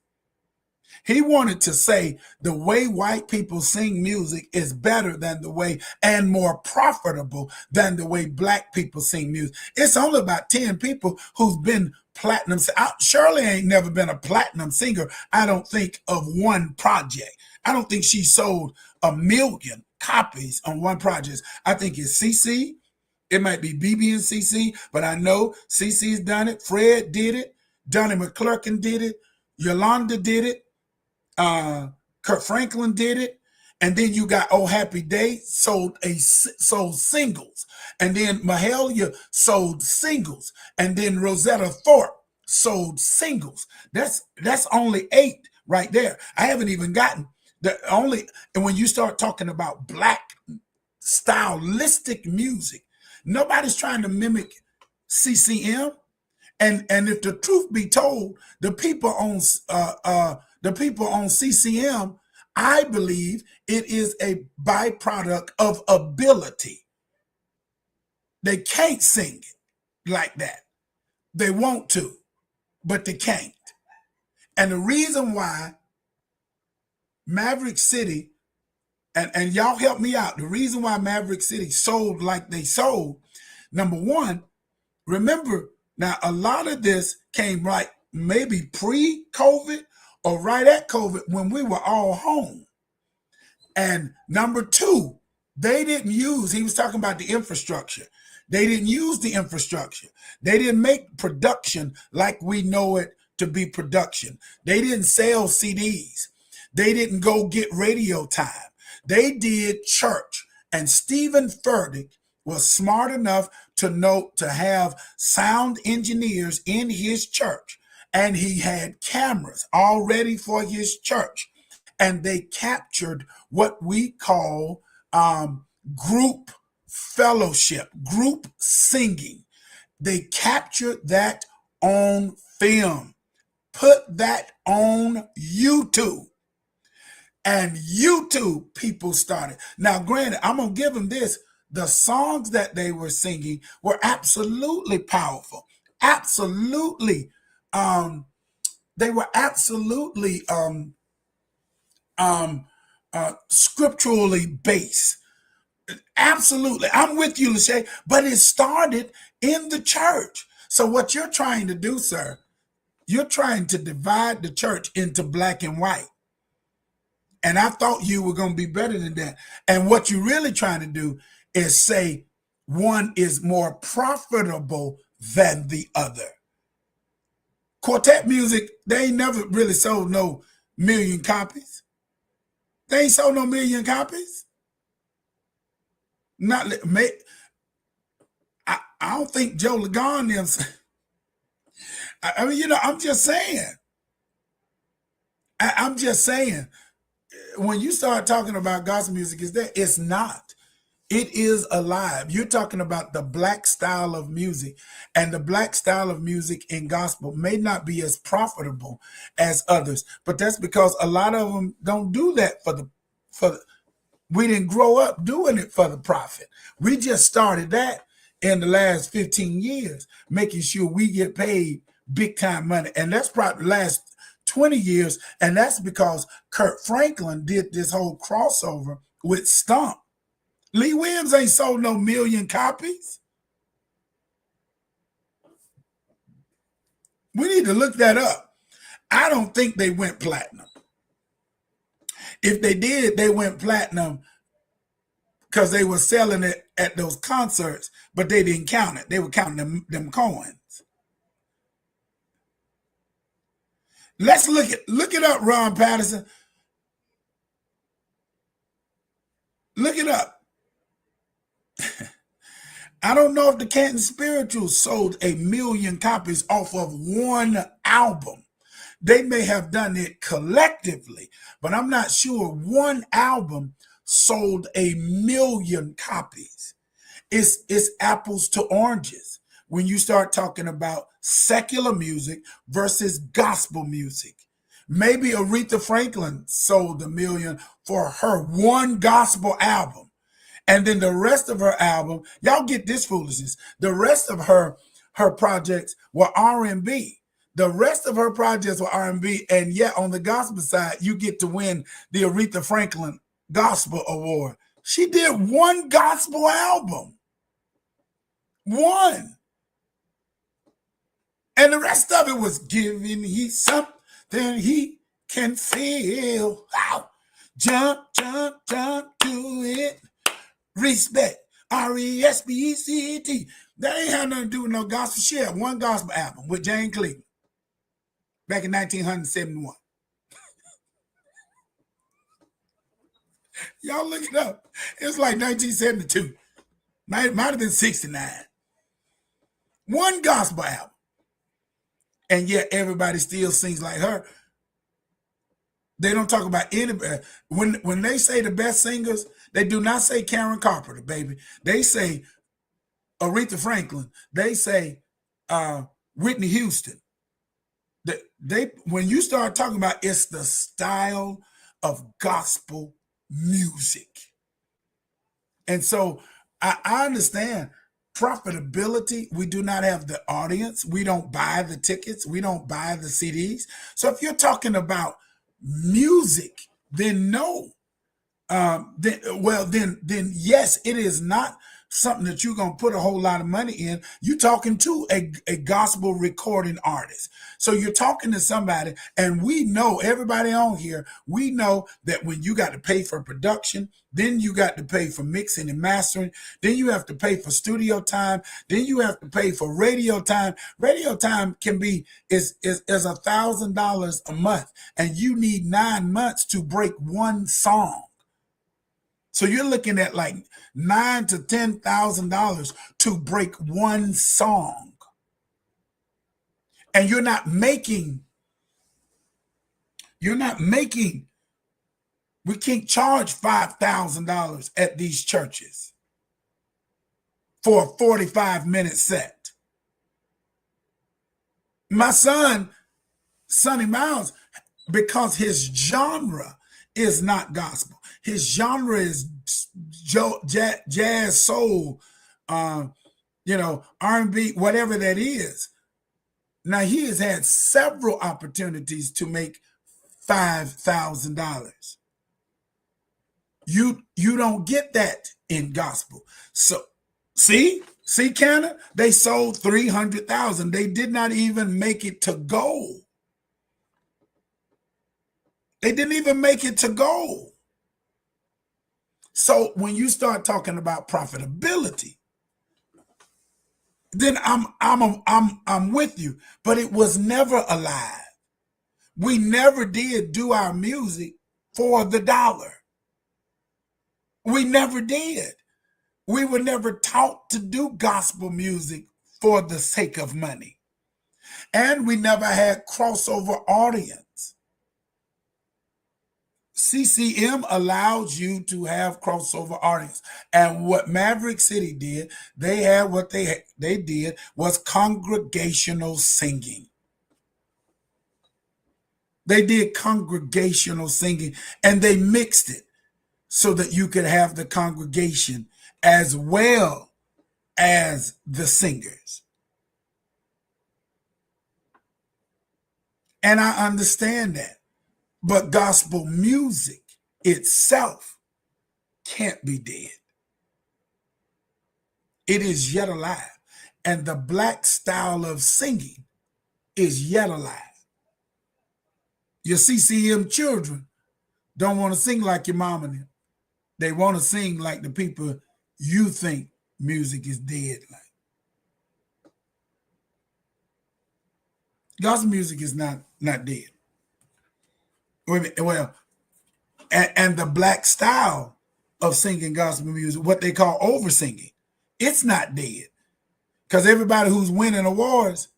He wanted to say the way white people sing music is better than the way, and more profitable than the way black people sing music. It's only about 10 people who's been platinum. Shirley ain't never been a platinum singer, I don't think, of one project. I don't think she sold 1 million copies on one project. I think it's CC. It might be BB and CC, but I know CC's done it. Fred did it. Donnie McClurkin did it. Yolanda did it. Kirk Franklin did it. And then you got Oh Happy Day sold singles. And then Mahalia sold singles. And then Rosetta Thorpe sold singles. That's only 8 right there. I haven't even gotten and when you start talking about black stylistic music, nobody's trying to mimic CCM. And if the truth be told, the people on CCM, I believe it is a byproduct of ability. They can't sing it like that. They want to, but they can't. And the reason why Maverick City, and y'all help me out, the reason why Maverick City sold like they sold, number one, remember, now a lot of this came right maybe pre-COVID or right at COVID when we were all home. And number two, he was talking about the infrastructure. They didn't use the infrastructure. They didn't make production like we know it to be production. They didn't sell CDs. They didn't go get radio time. They did church. And Stephen Furtick was smart enough to have sound engineers in his church. And he had cameras all ready for his church. And they captured what we call group fellowship, group singing. They captured that on film, put that on YouTube, and YouTube people started. Now, granted, I'm going to give them this. The songs that they were singing were absolutely powerful. Absolutely. They were absolutely scripturally based. Absolutely. I'm with you, Lachey, but it started in the church. So what you're trying to do, sir, you're trying to divide the church into black and white. And I thought you were going to be better than that. And what you're really trying to do is say one is more profitable than the other. Quartet music, they ain't never really sold no million copies. They ain't sold no million copies. Not I don't think Joe Lagon them. I mean, I'm just saying. I'm just saying. When you start talking about gospel music, it's not. It is alive. You're talking about the black style of music, and the black style of music in gospel may not be as profitable as others, but that's because a lot of them don't do that we didn't grow up doing it for the profit. We just started that in the last 15 years, making sure we get paid big time money. And that's probably the last 20 years. And that's because Kirk Franklin did this whole crossover with Stomp. Lee Williams ain't sold no million copies. We need to look that up. I don't think they went platinum. If they did, they went platinum because they were selling it at those concerts, but they didn't count it. They were counting them coins. Let's look it up, Ron Patterson. Look it up. I don't know if the Canton Spirituals sold 1 million copies off of one album. They may have done it collectively, but I'm not sure one album sold 1 million copies. It's apples to oranges when you start talking about secular music versus gospel music. Maybe Aretha Franklin sold 1 million for her one gospel album. And then the rest of her album, y'all get this foolishness. The rest of her projects were R&B. The rest of her projects were R&B, and yet on the gospel side, you get to win the Aretha Franklin Gospel Award. She did one gospel album. One. And the rest of it was giving he something he can feel. Wow. Jump, jump, jump to it. Respect. RESPECT. That ain't had nothing to do with no gospel. She had one gospel album with Jane Cleveland back in 1971. Y'all look it up. It's like 1972. Might have been 69. One gospel album. And yet everybody still sings like her. They don't talk about anybody. When they say the best singers, they do not say Karen Carpenter, baby. They say Aretha Franklin. They say Whitney Houston. When you start talking about it's the style of gospel music. And so I understand profitability. We do not have the audience. We don't buy the tickets. We don't buy the CDs. So if you're talking about music, then no. Then yes, it is not something that you're going to put a whole lot of money in. You're talking to a gospel recording artist. So you're talking to somebody, and we know, everybody on here, we know that when you got to pay for production, then you got to pay for mixing and mastering, then you have to pay for studio time, then you have to pay for radio time. Radio time is $1,000 a month, and you need 9 months to break one song. So you're looking at like $9,000 to $10,000 to break one song. And you're not making We can't charge $5,000 at these churches for a 45-minute set. My son, Sonny Miles, because his genre is not gospel. His genre is jazz, soul, R&B, whatever that is. Now, he has had several opportunities to make $5,000. You don't get that in gospel. So, see, Canada, they sold 300,000. They did not even make it to gold. They didn't even make it to gold. So when you start talking about profitability, then I'm with you. But it was never alive. We never did do our music for the dollar. We never did. We were never taught to do gospel music for the sake of money. And we never had crossover audience. CCM allows you to have crossover audience. And what Maverick City did, they had what they did was congregational singing. They did congregational singing, and they mixed it so that you could have the congregation as well as the singers. And I understand that. But gospel music itself can't be dead. It is yet alive. And the black style of singing is yet alive. Your CCM children don't want to sing like your mom and them. They want to sing like the people you think music is dead like. Gospel music is not dead. Well, and the black style of singing gospel music, what they call over singing, it's not dead. Because everybody who's winning awards,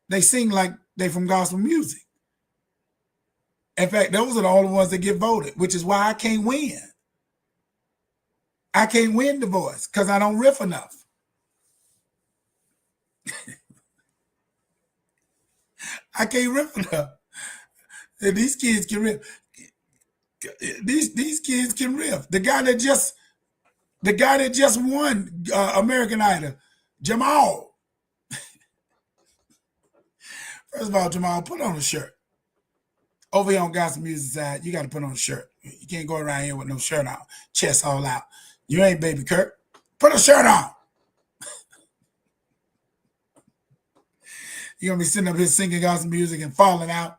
they sing like they from gospel music. In fact, those are the only ones that get voted, which is why I can't win. I can't win The Voice because I don't riff enough. I can't riff enough. These kids can riff. These kids can riff. The guy that just won American Idol, Jamal. First of all, Jamal, put on a shirt. Over here on gospel music side, you got to put on a shirt. You can't go around here with no shirt on, chest all out. You ain't Baby Kirk. Put a shirt on. You're going to be sitting up here singing gospel music and falling out.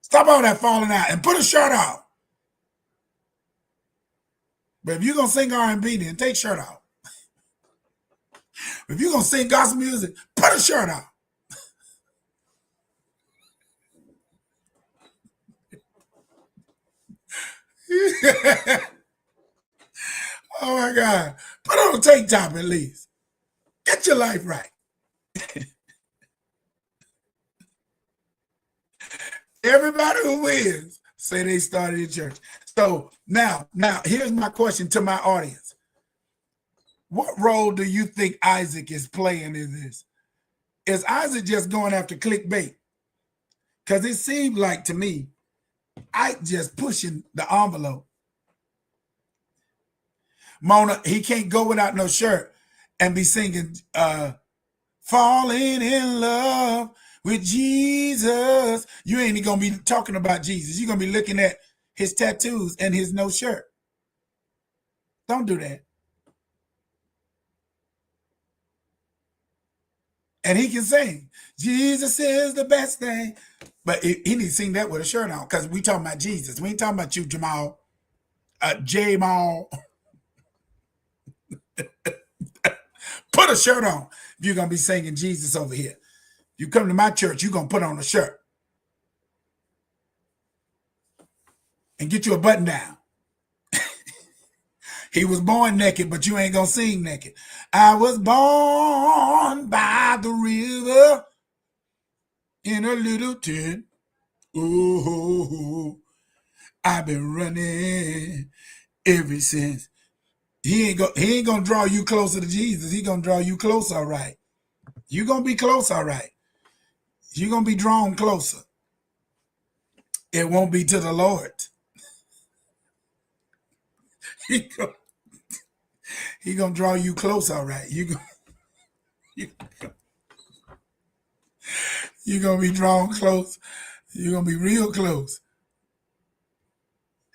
Stop all that falling out and put a shirt on. But if you're going to sing R&B, then take shirt off. If you're going to sing gospel music, put a shirt on. Oh my God. Put on a tank top at least. Get your life right. Everybody who wins say they started in church. So now here's my question to my audience. What role do you think Isaac is playing in this? Is Isaac just going after clickbait? Because it seemed like to me, I just pushing the envelope. Mona, he can't go without no shirt and be singing falling in love with Jesus. You ain't gonna be talking about Jesus. You're gonna be looking at his tattoos and his no shirt. Don't do that. And he can sing, Jesus is the best thing. But he needs to sing that with a shirt on, because we talking about Jesus. We ain't talking about you, Jamal. J-Mal. Put a shirt on if you're going to be singing Jesus over here. You come to my church, you're going to put on a shirt. And get you a button down. He was born naked, but you ain't going to sing naked. I was born by the river in a little tent. Ooh, I've been running ever since. He ain't gonna draw you closer to Jesus. He gonna draw you close, all right. You gonna be close, all right. You gonna be drawn closer. It won't be to the Lord. He gonna, he gonna draw you close, all right. You, you gonna be drawn close. You're gonna be real close.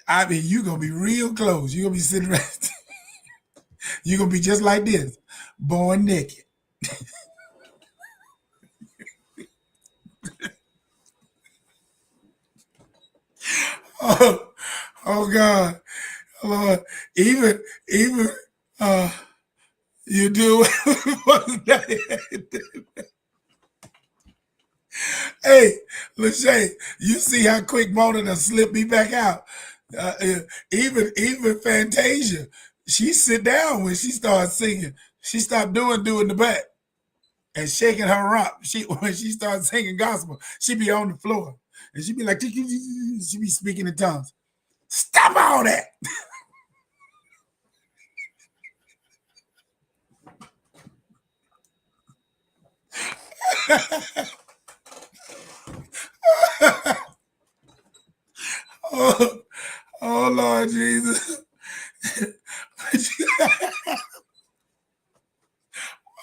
I mean, you gonna be real close. You're gonna be sitting right. You're gonna be just like this, born naked. Oh, oh God, Lord, even uh, you do. Hey, Lachey, you see how quick Mona done slipped me back out. Even Fantasia, she sit down when she starts singing. She stopped doing the back and shaking her rump. She when she starts singing gospel, she be on the floor and she be like, she be speaking in tongues. Stop all that. Oh, oh Lord Jesus.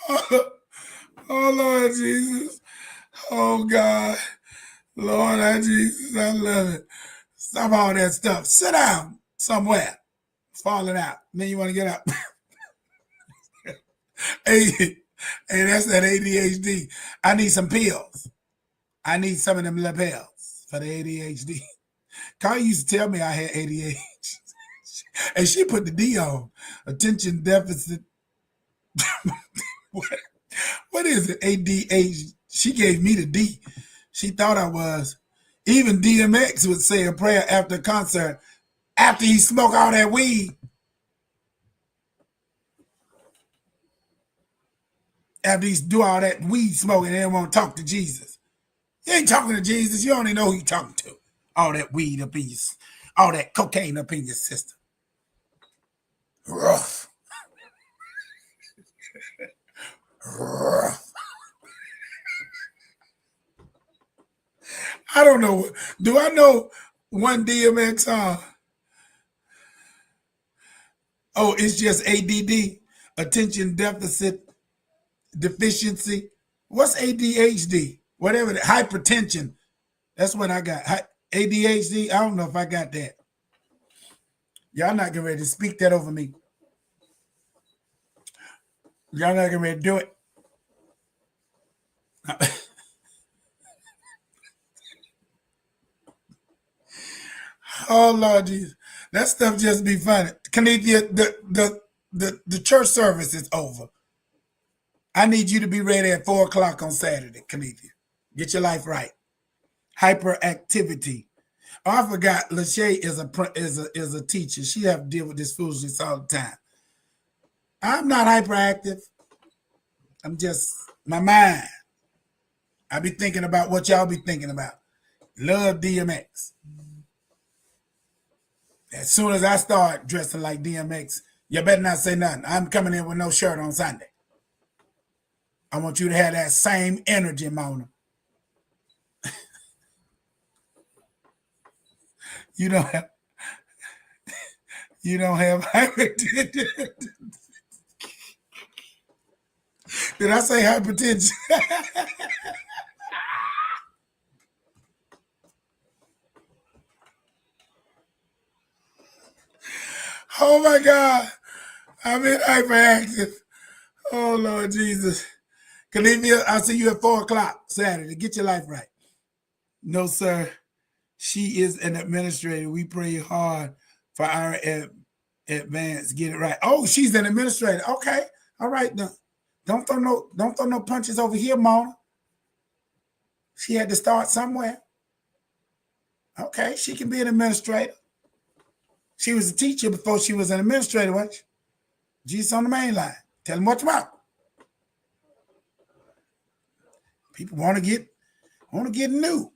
Oh, oh Lord Jesus. Oh God. Lord Jesus, I love it. Stop all that stuff. Sit down somewhere. Falling out. Then you want to get up. Hey, hey, that's that ADHD. I need some pills. I need some of them lapels for the ADHD. Carl used to tell me I had ADHD. And she put the D on. Attention deficit. What, what is it? ADHD. She gave me the D. She thought I was. Even DMX would say a prayer after a concert after he smoked all that weed. After he do all that weed smoking, they want to talk to Jesus. You ain't talking to Jesus. You only know who you talking to. All that weed up in your, all that cocaine up in your system. Rough. Rough. I don't know. Do I know one DMX song? Oh, it's just ADD, attention deficit deficiency. What's ADHD? Whatever, hypertension. That's what I got. ADHD. I don't know if I got that. Y'all not getting ready to speak that over me. Y'all not getting ready to do it. Oh Lord Jesus, that stuff just be funny. Canethia, the church service is over. I need you to be ready at 4 o'clock on Saturday, Canethia. Get your life right. Hyperactivity. Oh, I forgot. Lachey is a teacher. She have to deal with this foolishness all the time. I'm not hyperactive. I'm just my mind. I be thinking about what y'all be thinking about. Love DMX. As soon as I start dressing like DMX, you better not say nothing. I'm coming in with no shirt on Sunday. I want you to have that same energy, Mona. You don't have you don't have hypertension. Did I say hypertension? Oh my God. I've been hyperactive. Oh Lord Jesus. Calivia, I'll see you at 4 o'clock Saturday. Get your life right. No, sir. She is an administrator. We pray hard for our advance. Get it right. Oh, she's an administrator. Okay. All right. Now, don't throw no punches over here, Mona. She had to start somewhere. Okay, she can be an administrator. She was a teacher before she was an administrator, wasn't she? Jesus on the main line. Tell them what you want. People want to get new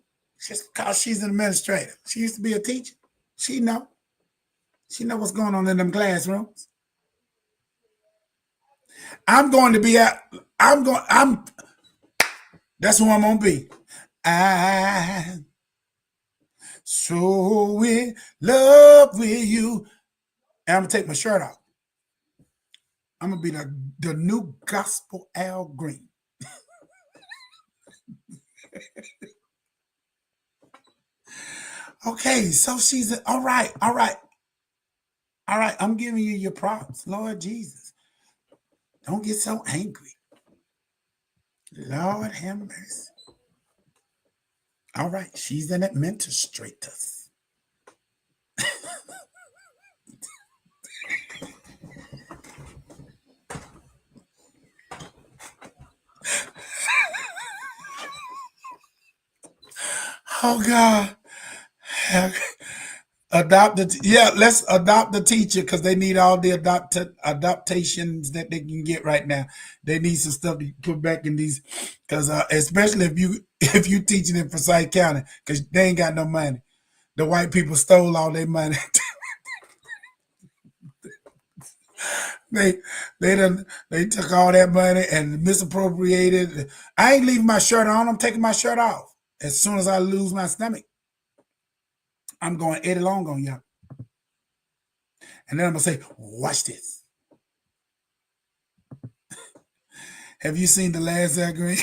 just because she's an administrator. She used to be a teacher. She know. She know what's going on in them classrooms. I'm going to be at. I'm. That's who I'm gonna be. I'm so in love with you. And I'm gonna take my shirt off. I'm gonna be the new gospel Al Green. Okay, so she's all right, all right, all right. I'm giving you your props, Lord Jesus. Don't get so angry, Lord have mercy. All right, she's an administrator. Oh God. Adopt the yeah, let's adopt the teacher because they need all the adaptations that they can get right now. They need some stuff to put back in these because especially if you teaching in Forsyth County because they ain't got no money. The white people stole all their money. they they took all that money and misappropriated. I ain't leaving my shirt on. I'm taking my shirt off as soon as I lose my stomach. I'm going Eddie Long on y'all. And then I'm gonna say, watch this. Have you seen The Last Al Green?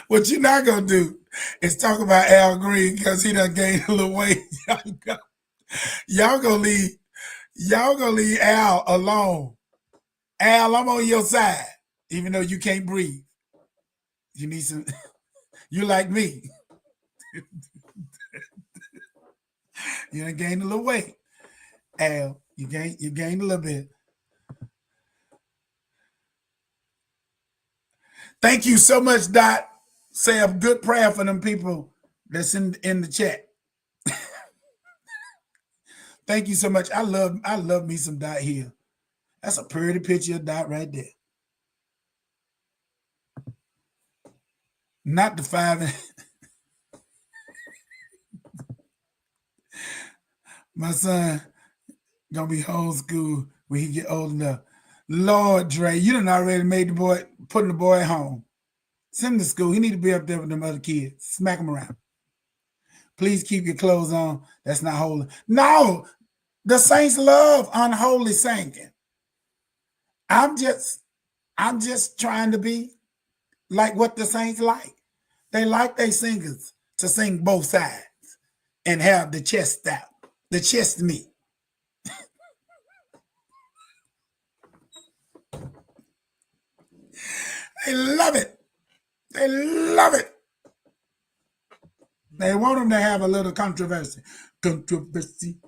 What you're not gonna do is talk about Al Green because he done gained a little weight. Y'all gonna leave Al alone. Al, I'm on your side, even though you can't breathe. You need some. You like me. You done gained a little weight. Al, you gained a little bit. Thank you so much, Dot. Say a good prayer for them people that's in the chat. Thank you so much. I love me some Dot here. That's a pretty picture of Dot right there. Not the 5. My son gonna be homeschooled when he get old enough. Lord Dre, you done already made the boy putting the boy at home. Send him to school. He need to be up there with them other kids. Smack him around. Please keep your clothes on. That's not holy. No, the saints love unholy singing. I'm just trying to be like what the saints like. They like their singers to sing both sides and have the chest out, the chest meat. They love it. They love it. They want them to have a little controversy. Controversy.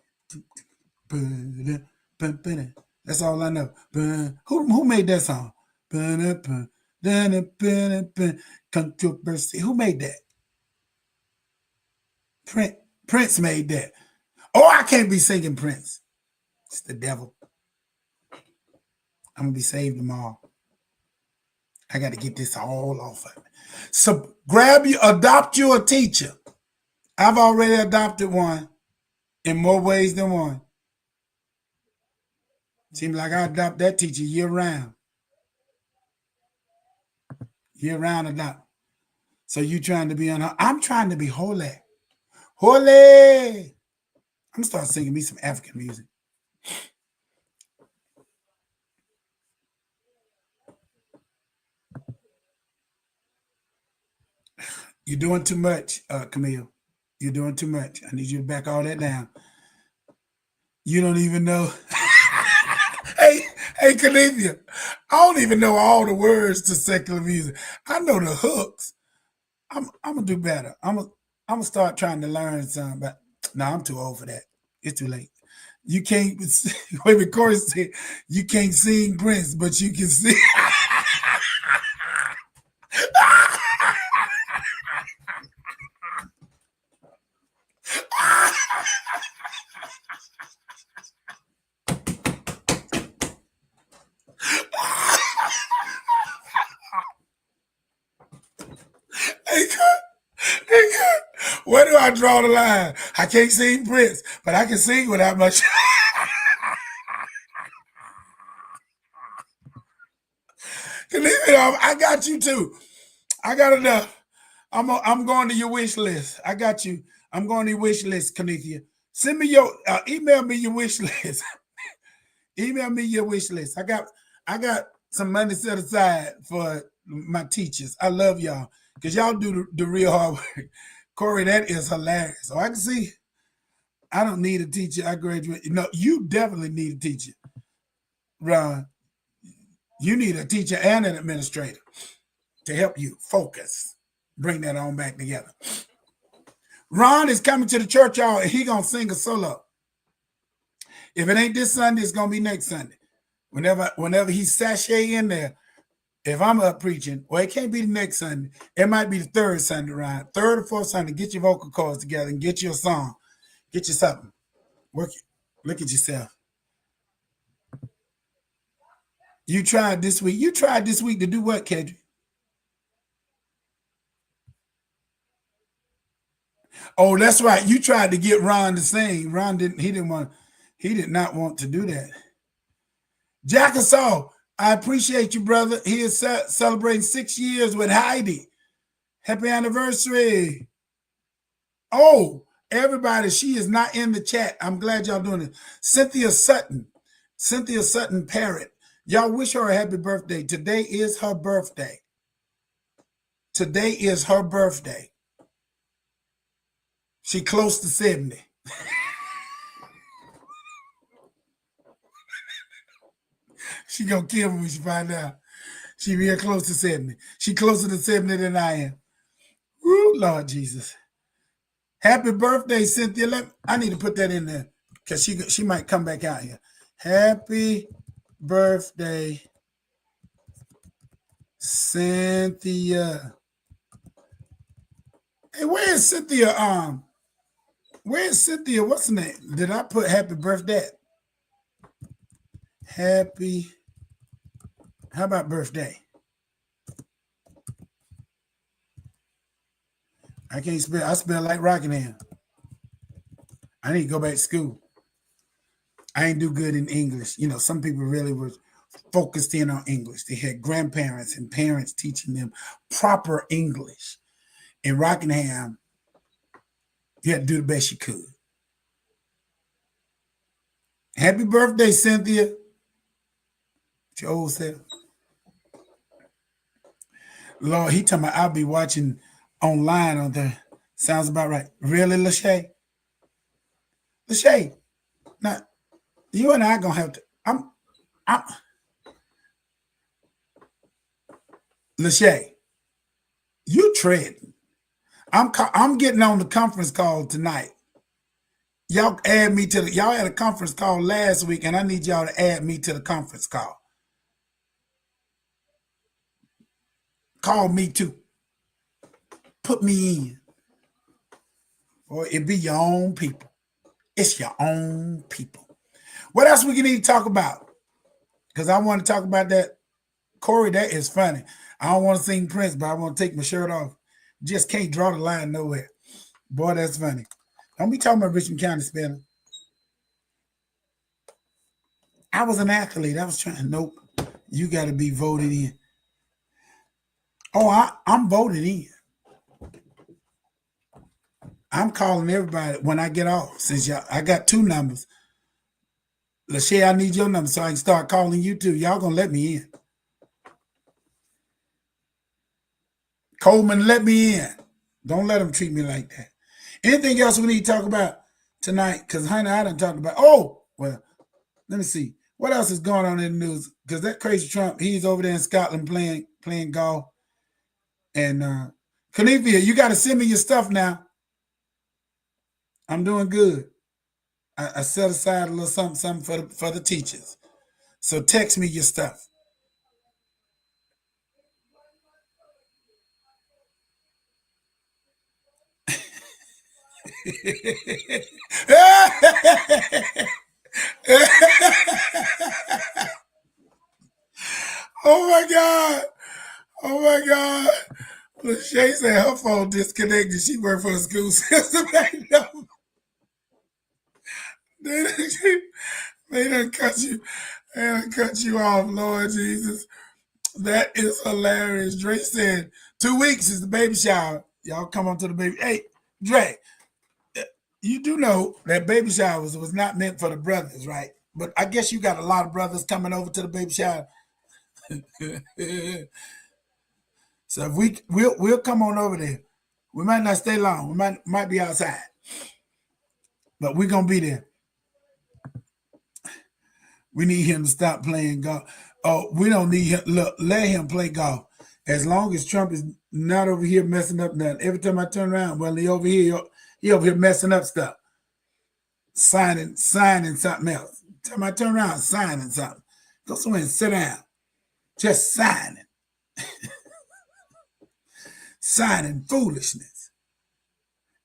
That's all I know. Who made that song? Controversy. Who made that? Prince made that. Oh, I can't be singing Prince. It's the devil. I'm gonna be saved tomorrow. I got to get this all off of me. So adopt you a teacher. I've already adopted one in more ways than one. Seems like I adopt that teacher year round. Year round adopt. So you trying to be on her? I'm trying to be holy. Holy. I'm gonna start singing me some African music. You're doing too much, Camille. You're doing too much. I need you to back all that down. You don't even know. Hey, Canavia, I don't even know all the words to secular music. I know the hooks. I'm gonna do better. I'm gonna start trying to learn something, but no, I'm too old for that. It's too late. You can't wait. Corey said you can't sing Prince, but you can sing. Hey, Where do I draw the line? I can't sing Prince, but I can sing without much. I got you too. I got enough. I'm going to your wish list. I got you. I'm going to your wish list, Kanithia. Send me your email me your wish list. Email me your wish list. I got some money set aside for my teachers. I love y'all because y'all do the real hard work. Corey, that is hilarious. So I can see. I don't need a teacher. I graduated. No, you definitely need a teacher, Ron. You need a teacher and an administrator to help you focus. Bring that on back together. Ron is coming to the church, y'all, and he gonna sing a solo. If it ain't this Sunday, it's gonna be next Sunday. Whenever he sashay in there, if I'm up preaching, well, it can't be the next Sunday. It might be the third Sunday, Ron. Third or fourth Sunday. Get your vocal cords together and get you a song. Get you something. Work it. Look at yourself. You tried this week. You tried this week to do what, Kedrick? Oh, that's right. You tried to get Ron to sing. Ron didn't. He did not want to do that. Jack Assault, I appreciate you, brother. He is celebrating 6 years with Heidi. Happy anniversary. Oh, everybody, she is not in the chat. I'm glad y'all doing it. Cynthia Sutton Parrott. Y'all wish her a happy birthday. Today is her birthday. Today is her birthday. She close to 70. She gonna kill me when she find out. She real close to 70. She closer to 70 than I am. Woo, Lord Jesus. Happy birthday, Cynthia. I need to put that in there because she might come back out here. Happy birthday, Cynthia. Hey, where is Cynthia? Where is Cynthia? What's the name? Did I put happy birthday? Happy. How about birthday? I can't spell. I spell like Rockingham. I need to go back to school. I ain't do good in English. You know, some people really were focused in on English. They had grandparents and parents teaching them proper English. In Rockingham, you had to do the best you could. Happy birthday, Cynthia. It's your old self. Lord, he talking about I'll be watching online on there. Sounds about right. Really, Lachey? Lachey, now, you and I gonna have to. I'm Lachey, you treading. I'm getting on the conference call tonight. Y'all add me to y'all had a conference call last week, and I need y'all to add me to the conference call. Call me too. Put me in. Or it be your own people. It's your own people. What else we need to talk about? Because I want to talk about that. Corey, that is funny. I don't want to sing Prince, but I want to take my shirt off. Just can't draw the line nowhere. Boy, that's funny. Don't be talking about Richmond County spelling. I was an athlete. I was trying. Nope. You got to be voted in. Oh, I'm voted in. I'm calling everybody when I get off. Since I got 2 numbers. Lachey, I need your number so I can start calling you too. Y'all gonna let me in. Coleman, let me in. Don't let them treat me like that. Anything else we need to talk about tonight? Because, honey, I done talked about. Oh, well, let me see. What else is going on in the news? Because that crazy Trump, he's over there in Scotland playing golf. And Kanithia, you got to send me your stuff now. I'm doing good. I set aside a little something for the teachers. So text me your stuff. Oh my God. Oh my God. Lachey said her phone disconnected. She worked for a school system. They done, they done cut you. They done cut you off, Lord Jesus. That is hilarious. Dre said 2 weeks is the baby shower. Y'all come on to the baby. Hey, Dre, you do know that baby showers was not meant for the brothers, right? But I guess you got a lot of brothers coming over to the baby shower. So if we'll come on over there. We might not stay long. We might be outside, but we're gonna be there. We need him to stop playing golf. Oh, we don't need him. Look, let him play golf. As long as Trump is not over here messing up nothing. Every time I turn around, well, he over here messing up stuff. Signing something else. Every time I turn around, signing something. Go somewhere and sit down. Just signing. Signing foolishness.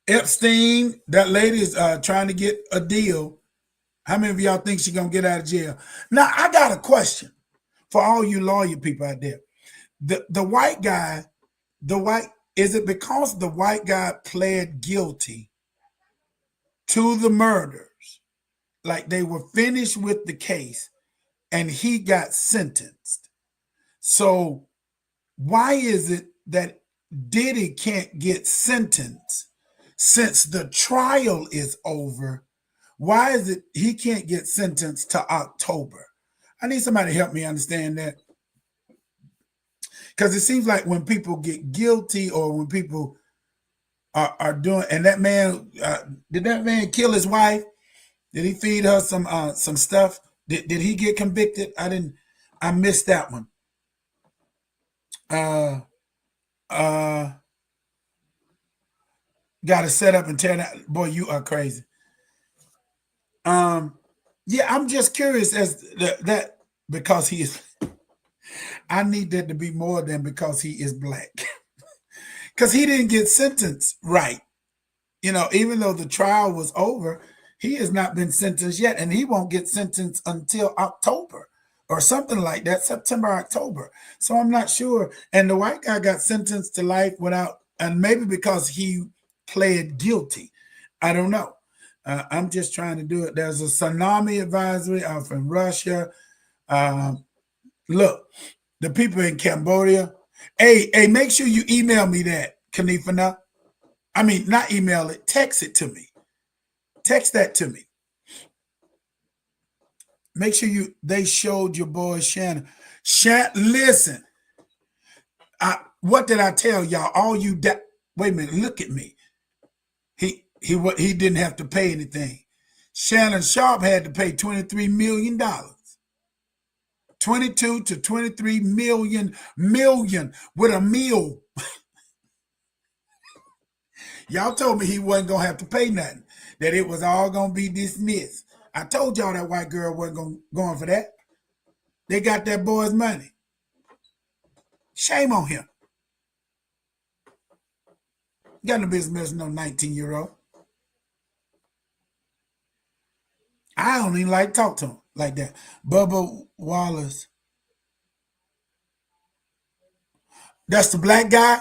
Epstein, that lady is trying to get a deal. How many of y'all think she's going to get out of jail? Now, I got a question for all you lawyer people out there. The white guy, is it because the white guy pled guilty to the murders, like they were finished with the case, and he got sentenced? So why is it that Diddy can't get sentenced since the trial is over? Why is it he can't get sentenced to October? I need somebody to help me understand that. Because it seems like when people get guilty or when people are doing, and that man, did that man kill his wife? Did he feed her some stuff? Did he get convicted? I missed that one. Got to set up and tear that. Boy, you are crazy. Yeah, I'm just curious as that because he is. I need that to be more than because he is black, because he didn't get sentenced right. Even though the trial was over, he has not been sentenced yet, and he won't get sentenced until October or something like that, September, October. So I'm not sure. And the white guy got sentenced to life without, and maybe because he pled guilty. I don't know. I'm just trying to do it. There's a tsunami advisory out from Russia. Look, the people in Cambodia. Hey, make sure you email me that, Kanifana. I mean, not email it, text it to me. Text that to me. Make sure they showed your boy Shannon. Listen. What did I tell y'all? All you wait a minute, look at me. He didn't have to pay anything. Shannon Sharpe had to pay $23 million. 22 to 23 million with a meal. Y'all told me he wasn't going to have to pay nothing, that it was all going to be dismissed. I told y'all that white girl wasn't going for that. They got that boy's money. Shame on him. Got no business messing no 19-year-old. I don't even like to talk to him like that. Bubba Wallace. That's the black guy.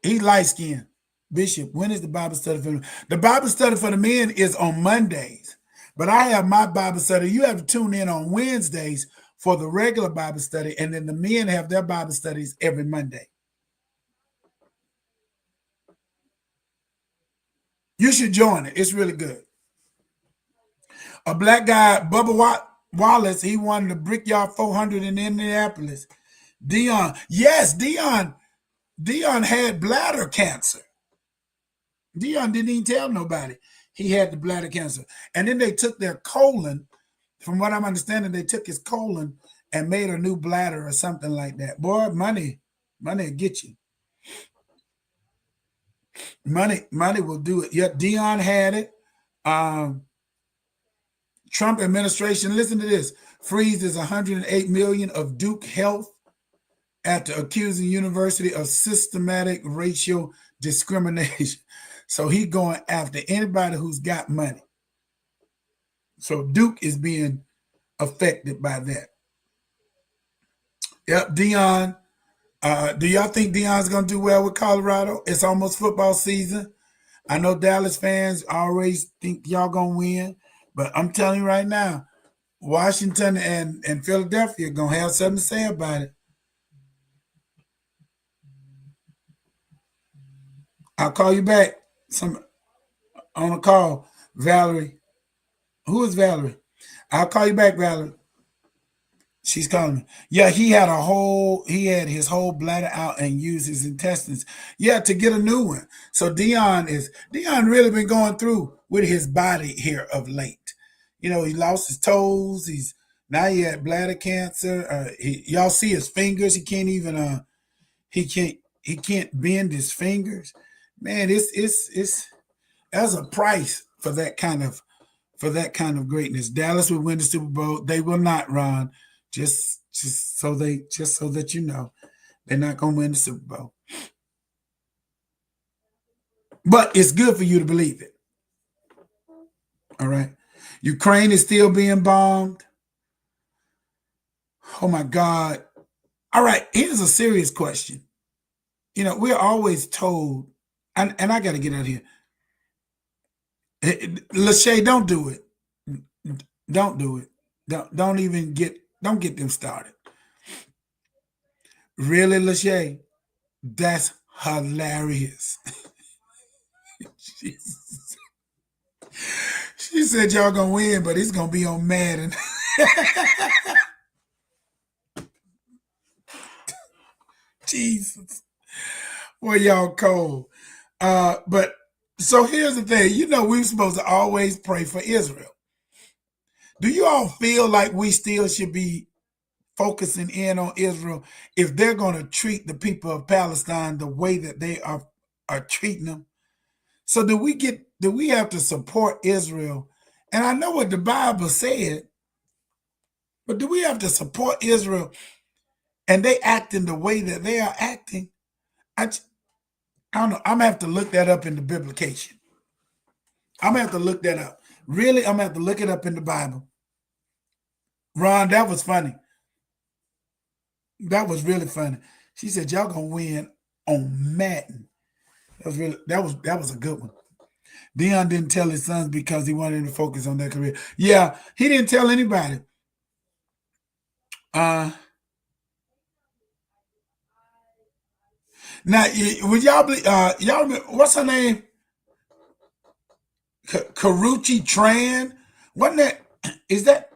He light skinned. Bishop, when is the Bible study for the men? The Bible study for the men is on Mondays. But I have my Bible study. You have to tune in on Wednesdays for the regular Bible study. And then the men have their Bible studies every Monday. You should join it. It's really good. A black guy, Bubba Wallace, he won the Brickyard 400 in Indianapolis. Dion, yes, Dion had bladder cancer. Dion didn't even tell nobody he had the bladder cancer. And then they took their colon, from what I'm understanding, they took his colon and made a new bladder or something like that. Boy, money will get you. Money will do it. Yeah, Dion had it. Trump administration, listen to this, freezes $108 million of Duke Health after accusing university of systematic racial discrimination. So he going after anybody who's got money. So Duke is being affected by that. Yep, Dion Do y'all think Deion's gonna do well with Colorado? It's almost football season. I know Dallas fans always think y'all gonna win, but I'm telling you right now, Washington and Philadelphia are gonna have something to say about it. I'll call you back. Some on a call, Valerie. Who is Valerie? I'll call you back, Valerie. She's calling me. Yeah, he had his whole bladder out and used his intestines. Yeah, to get a new one. So Deion really been going through with his body here of late. You know, he lost his toes. Now he had bladder cancer. Y'all see his fingers. He can't bend his fingers. Man, it's that's a price for that kind of greatness. Dallas will win the Super Bowl. They will not run. Just so that you know, they're not gonna win the Super Bowl. But it's good for you to believe it. All right. Ukraine is still being bombed. Oh my God. All right. Here's a serious question. You know, we're always told, and I gotta get out of here. Lachey, don't do it. Don't do it. Don't get them started. Really, Lachey? That's hilarious. she, she said y'all gonna win, but it's gonna be on Madden. Jesus. Well, y'all cold. But so here's the thing. You know, we're supposed to always pray for Israel. Do you all feel like we still should be focusing in on Israel if they're going to treat the people of Palestine the way that are treating them? So do we have to support Israel? And I know what the Bible said, but do we have to support Israel and they acting the way that they are acting? I, I don't know. I'm gonna have to look that up in the biblication. I'm gonna have to look that up. Really, I'm gonna have to look it up in the Bible. Ron, that was funny. That was really funny. She said, "Y'all gonna win on Madden." That was a good one. Dion didn't tell his sons because he wanted to focus on their career. Yeah, he didn't tell anybody. Uh Now, would y'all be y'all remember, what's her name? Karuchi Tran? Wasn't that is that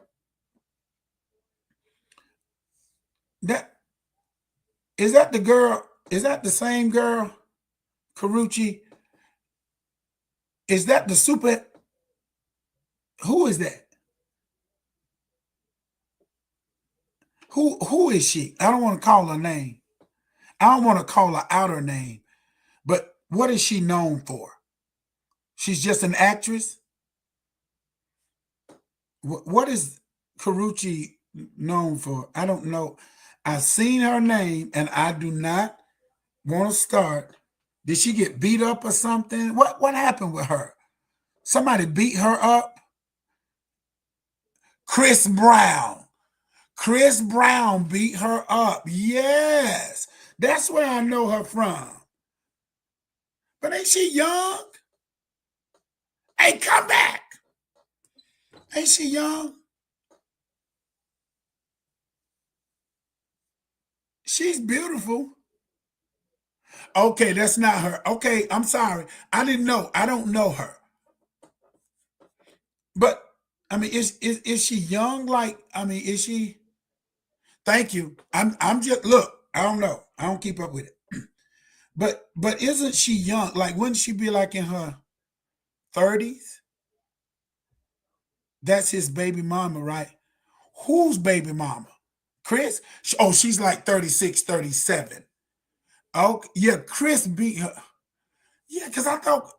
is that the girl? Is that the same girl? Karuchi? Is that the super? Who is that? Who is she? I don't want to call her name. I don't want to call her out her name. But what is she known for? She's just an actress. What is Karuchi known for? I don't know. I've seen her name, and I do not want to start. Did she get beat up or something? What happened with her? Somebody beat her up? Chris Brown. Chris Brown beat her up. Yes. That's where I know her from. But ain't she young? Hey, come back. Ain't she young? She's beautiful. Okay, that's not her. Okay, I'm sorry. I didn't know. I don't know her. But I mean, is she young? Like, I mean, is she? Thank you. I'm just look. I don't know. I don't keep up with it. But isn't she young? Like, wouldn't she be like in her 30s? That's his baby mama, right? Whose baby mama? Chris? Oh, she's like 36, 37. Oh, yeah, Chris beat her. Yeah, because I thought,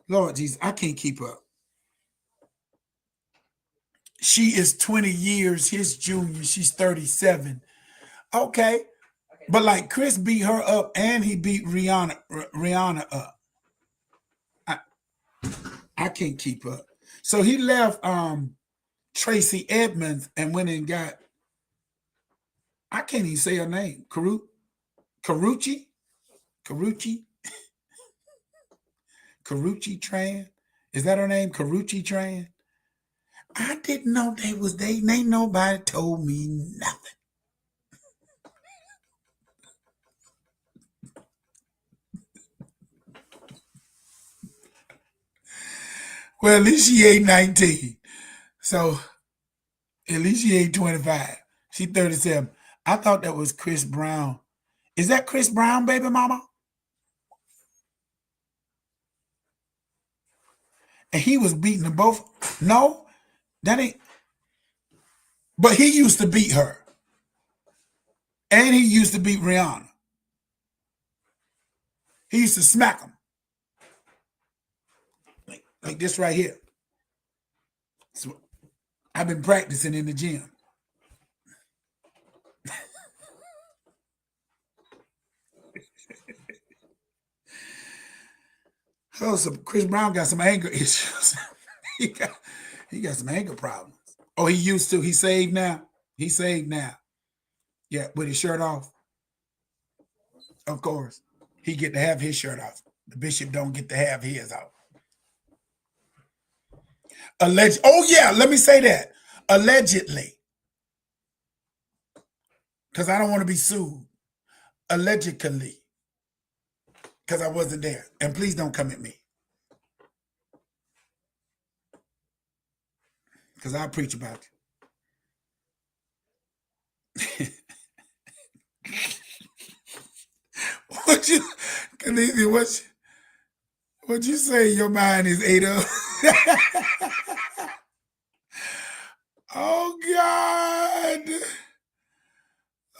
Lord Jesus, I can't keep up. She is 20 years his junior. She's 37. Okay. But like Chris beat her up and he beat Rihanna up. I, I can't keep up. So he left Tracy Edmonds and went and got I can't even say her name. Karut? Karuchi, Karuchi, Karuchi Tran. Is that her name? Karuchi Tran? I didn't know they was dating. Ain't nobody told me nothing. Well, at least she ain't 19. So at least she ain't 25. She 37. I thought that was Chris Brown. Is that Chris Brown, baby mama? And he was beating them both. No, that ain't. But he used to beat her. And he used to beat Rihanna. He used to smack them. Like this right here. So I've been practicing in the gym. Oh, so Chris Brown got some anger issues. he got he got some anger problems. Oh, he used to. He saved now. He saved now. Yeah, with his shirt off. Of course. He get to have his shirt off. The bishop don't get to have his off. Alleged. Oh yeah, let me say that. Allegedly. Because I don't want to be sued. Allegedly. Because I wasn't there. And please don't come at me. Because I'll preach about you. What you, Khaleesi, what you say your mind is ate up? Oh God.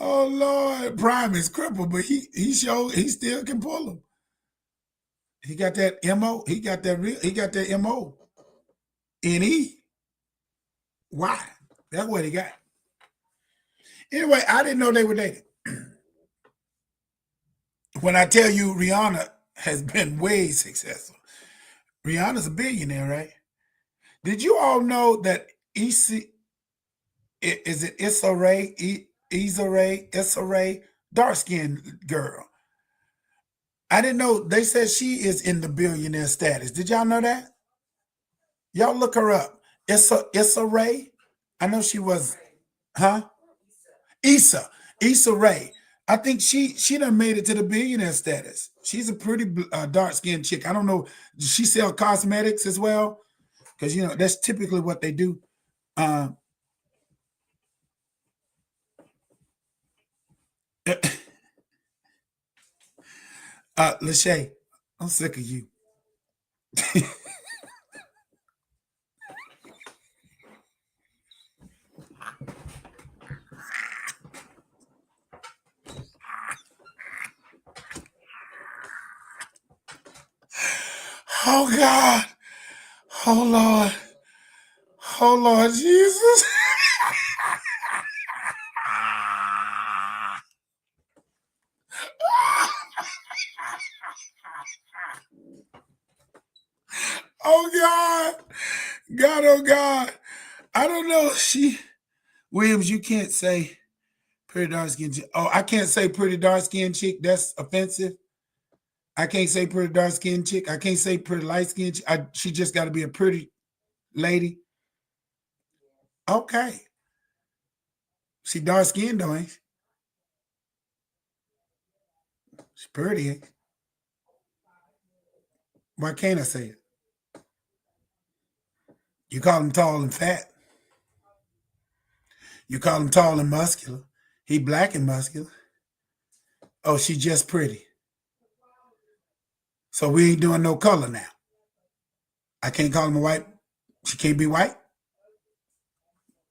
Oh Lord. Prime is crippled, but he still can pull him. He got that MO. He got that MO. NE. Why? That's what he got. Anyway, I didn't know they were dating. When I tell you Rihanna has been way successful. Rihanna's a billionaire, right? Did you all know that is it Issa Rae, Issa Rae, dark skinned girl? I didn't know. They said she is in the billionaire status. Did y'all know that? Y'all look her up. Issa Rae. I know she was, huh? Issa Rae. I think she done made it to the billionaire status. She's a pretty dark skinned chick. I don't know. Does she sell cosmetics as well? Because that's typically what they do. Uh, Lachey, I'm sick of you. Oh God. Oh Lord. Oh Lord Jesus. Oh God. God, oh God. I don't know. Williams, you can't say pretty dark skin chick. Oh, I can't say pretty dark skin chick. That's offensive. I can't say pretty dark skin chick. I can't say pretty light skin chick. She just got to be a pretty lady. Okay. She dark skinned though, ain't she? She's pretty. Ain't she? Why can't I say it? You call him tall and fat. You call him tall and muscular. He black and muscular. Oh, she just pretty. So we ain't doing no color now. I can't call him a white. She can't be white.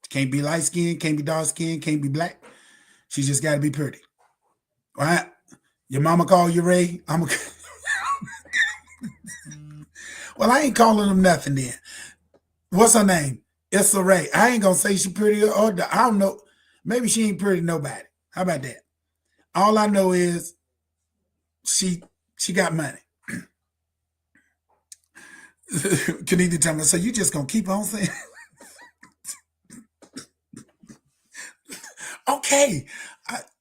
Can't be light skinned. Can't be dark skinned. Can't be black. She just got to be pretty. All right. Your mama call you Ray. Well, I ain't calling him nothing then. What's her name? Issa Rae. I ain't gonna say she pretty or I don't know. Maybe she ain't pretty to nobody. How about that? All I know is she got money. Kanita tell me, so you just gonna keep on saying, okay,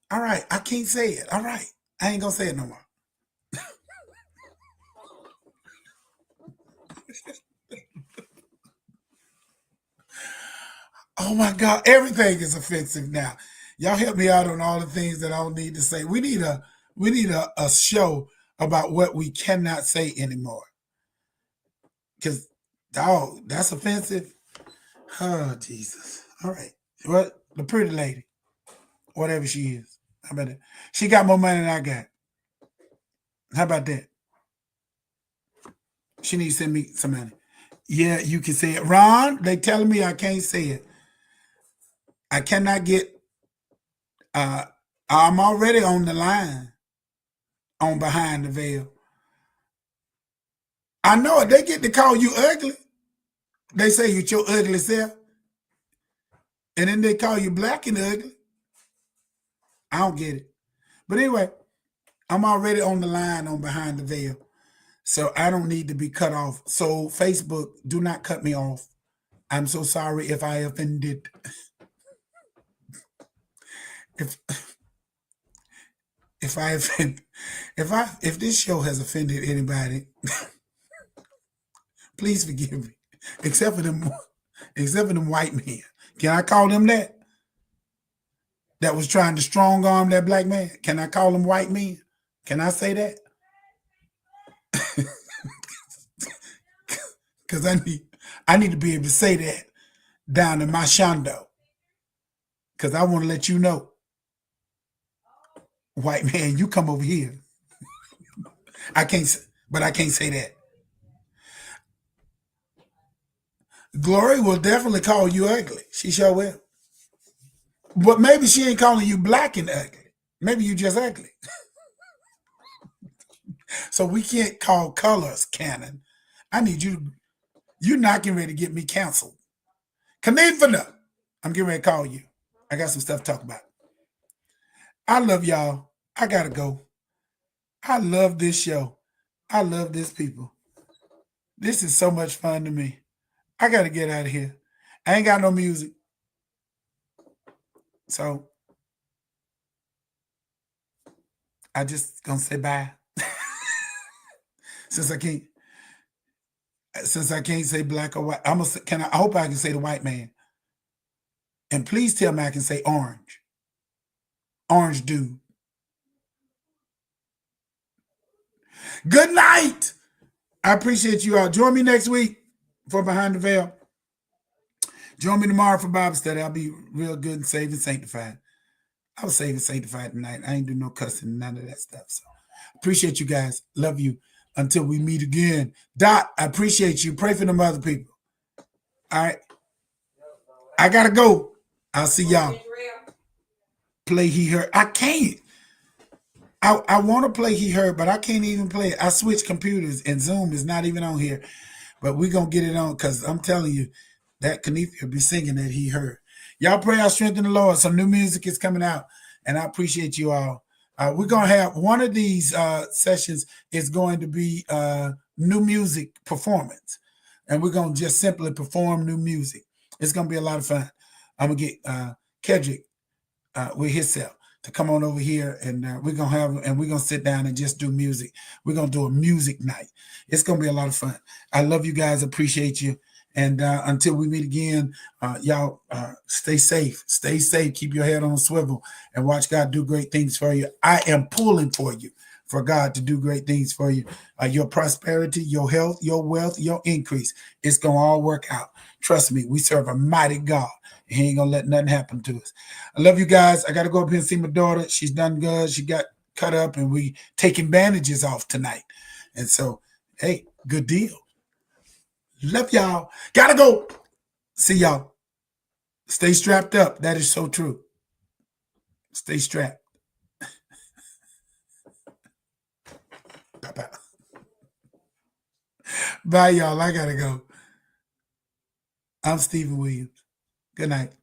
all right, I can't say it. All right, I ain't gonna say it no more. Oh my God, everything is offensive now. Y'all help me out on all the things that I don't need to say. We need a show about what we cannot say anymore. Cause dog, that's offensive. Oh Jesus. All right. What the pretty lady, whatever she is. How about that? She got more money than I got. How about that? She needs to send me some money. Yeah, you can say it. Ron, they telling me I can't say it. I cannot get uh I'm already on the line on behind the veil. I know it. They get to call you ugly. They say you your ugly self, and then they call you black and ugly. I don't get it. But anyway, I'm already on the line on behind the veil, so I don't need to be cut off. So Facebook, do not cut me off. I'm so sorry if I offended. If if I offend, if this show has offended anybody, please forgive me. Except for them, except for them white men. Can I call them that? That was trying to strong arm that black man. Can I call them white men? Can I say that? Because I need to be able to say that down in my shondo. Because I want to let you know, white man, you come over here. I can't, but I can't say that. Glory will definitely call you ugly. She sure will. But maybe she ain't calling you black and ugly. Maybe you just ugly. So we can't call colors canon. I need you. You're not getting ready to get me canceled. Kanifana, I'm getting ready to call you. I got some stuff to talk about. I love y'all. I gotta go. I love this show. I love this people. This is so much fun to me. I gotta get out of here. I ain't got no music. So I just gonna say bye. since I can't since I can't say black or white, I'm gonna can I hope I can say the white man. And please tell me I can say orange. Orange dude. Good night. I appreciate you all. Join me next week for Behind the Veil. Join me tomorrow for Bible study. I'll be real good and saved and sanctified. I was saved and sanctified tonight. I ain't do no cussing, none of that stuff. So appreciate you guys. Love you. Until we meet again. Dot, I appreciate you. Pray for them other people. All right. I gotta go. I'll see y'all. Play He Heard. I can't. I want to play He Heard, but I can't even play it. I switched computers and Zoom is not even on here. But we're gonna get it on because I'm telling you, that Kanifia will be singing that He Heard. Y'all pray our strength in the Lord. Some new music is coming out, and I appreciate you all. We're gonna have one of these sessions is going to be new music performance, and we're gonna just simply perform new music. It's gonna be a lot of fun. I'm gonna get Kedrick with himself to come on over here, and we're gonna sit down and just do music. We're gonna do a music night. It's gonna be a lot of fun. I love you guys. Appreciate you. And until we meet again, y'all stay safe. Stay safe. Keep your head on a swivel and watch God do great things for you. I am pulling for you for God to do great things for you. Your prosperity, your health, your wealth, your increase. It's going to all work out. Trust me, we serve a mighty God. He ain't going to let nothing happen to us. I love you guys. I got to go up here and see my daughter. She's done good. She got cut up and we taking bandages off tonight. And so, hey, good deal. Love y'all. Gotta go. See y'all. Stay strapped up. That is so true. Stay strapped. Bye-bye. Bye, y'all. I gotta go. I'm Stephen Williams. Good night.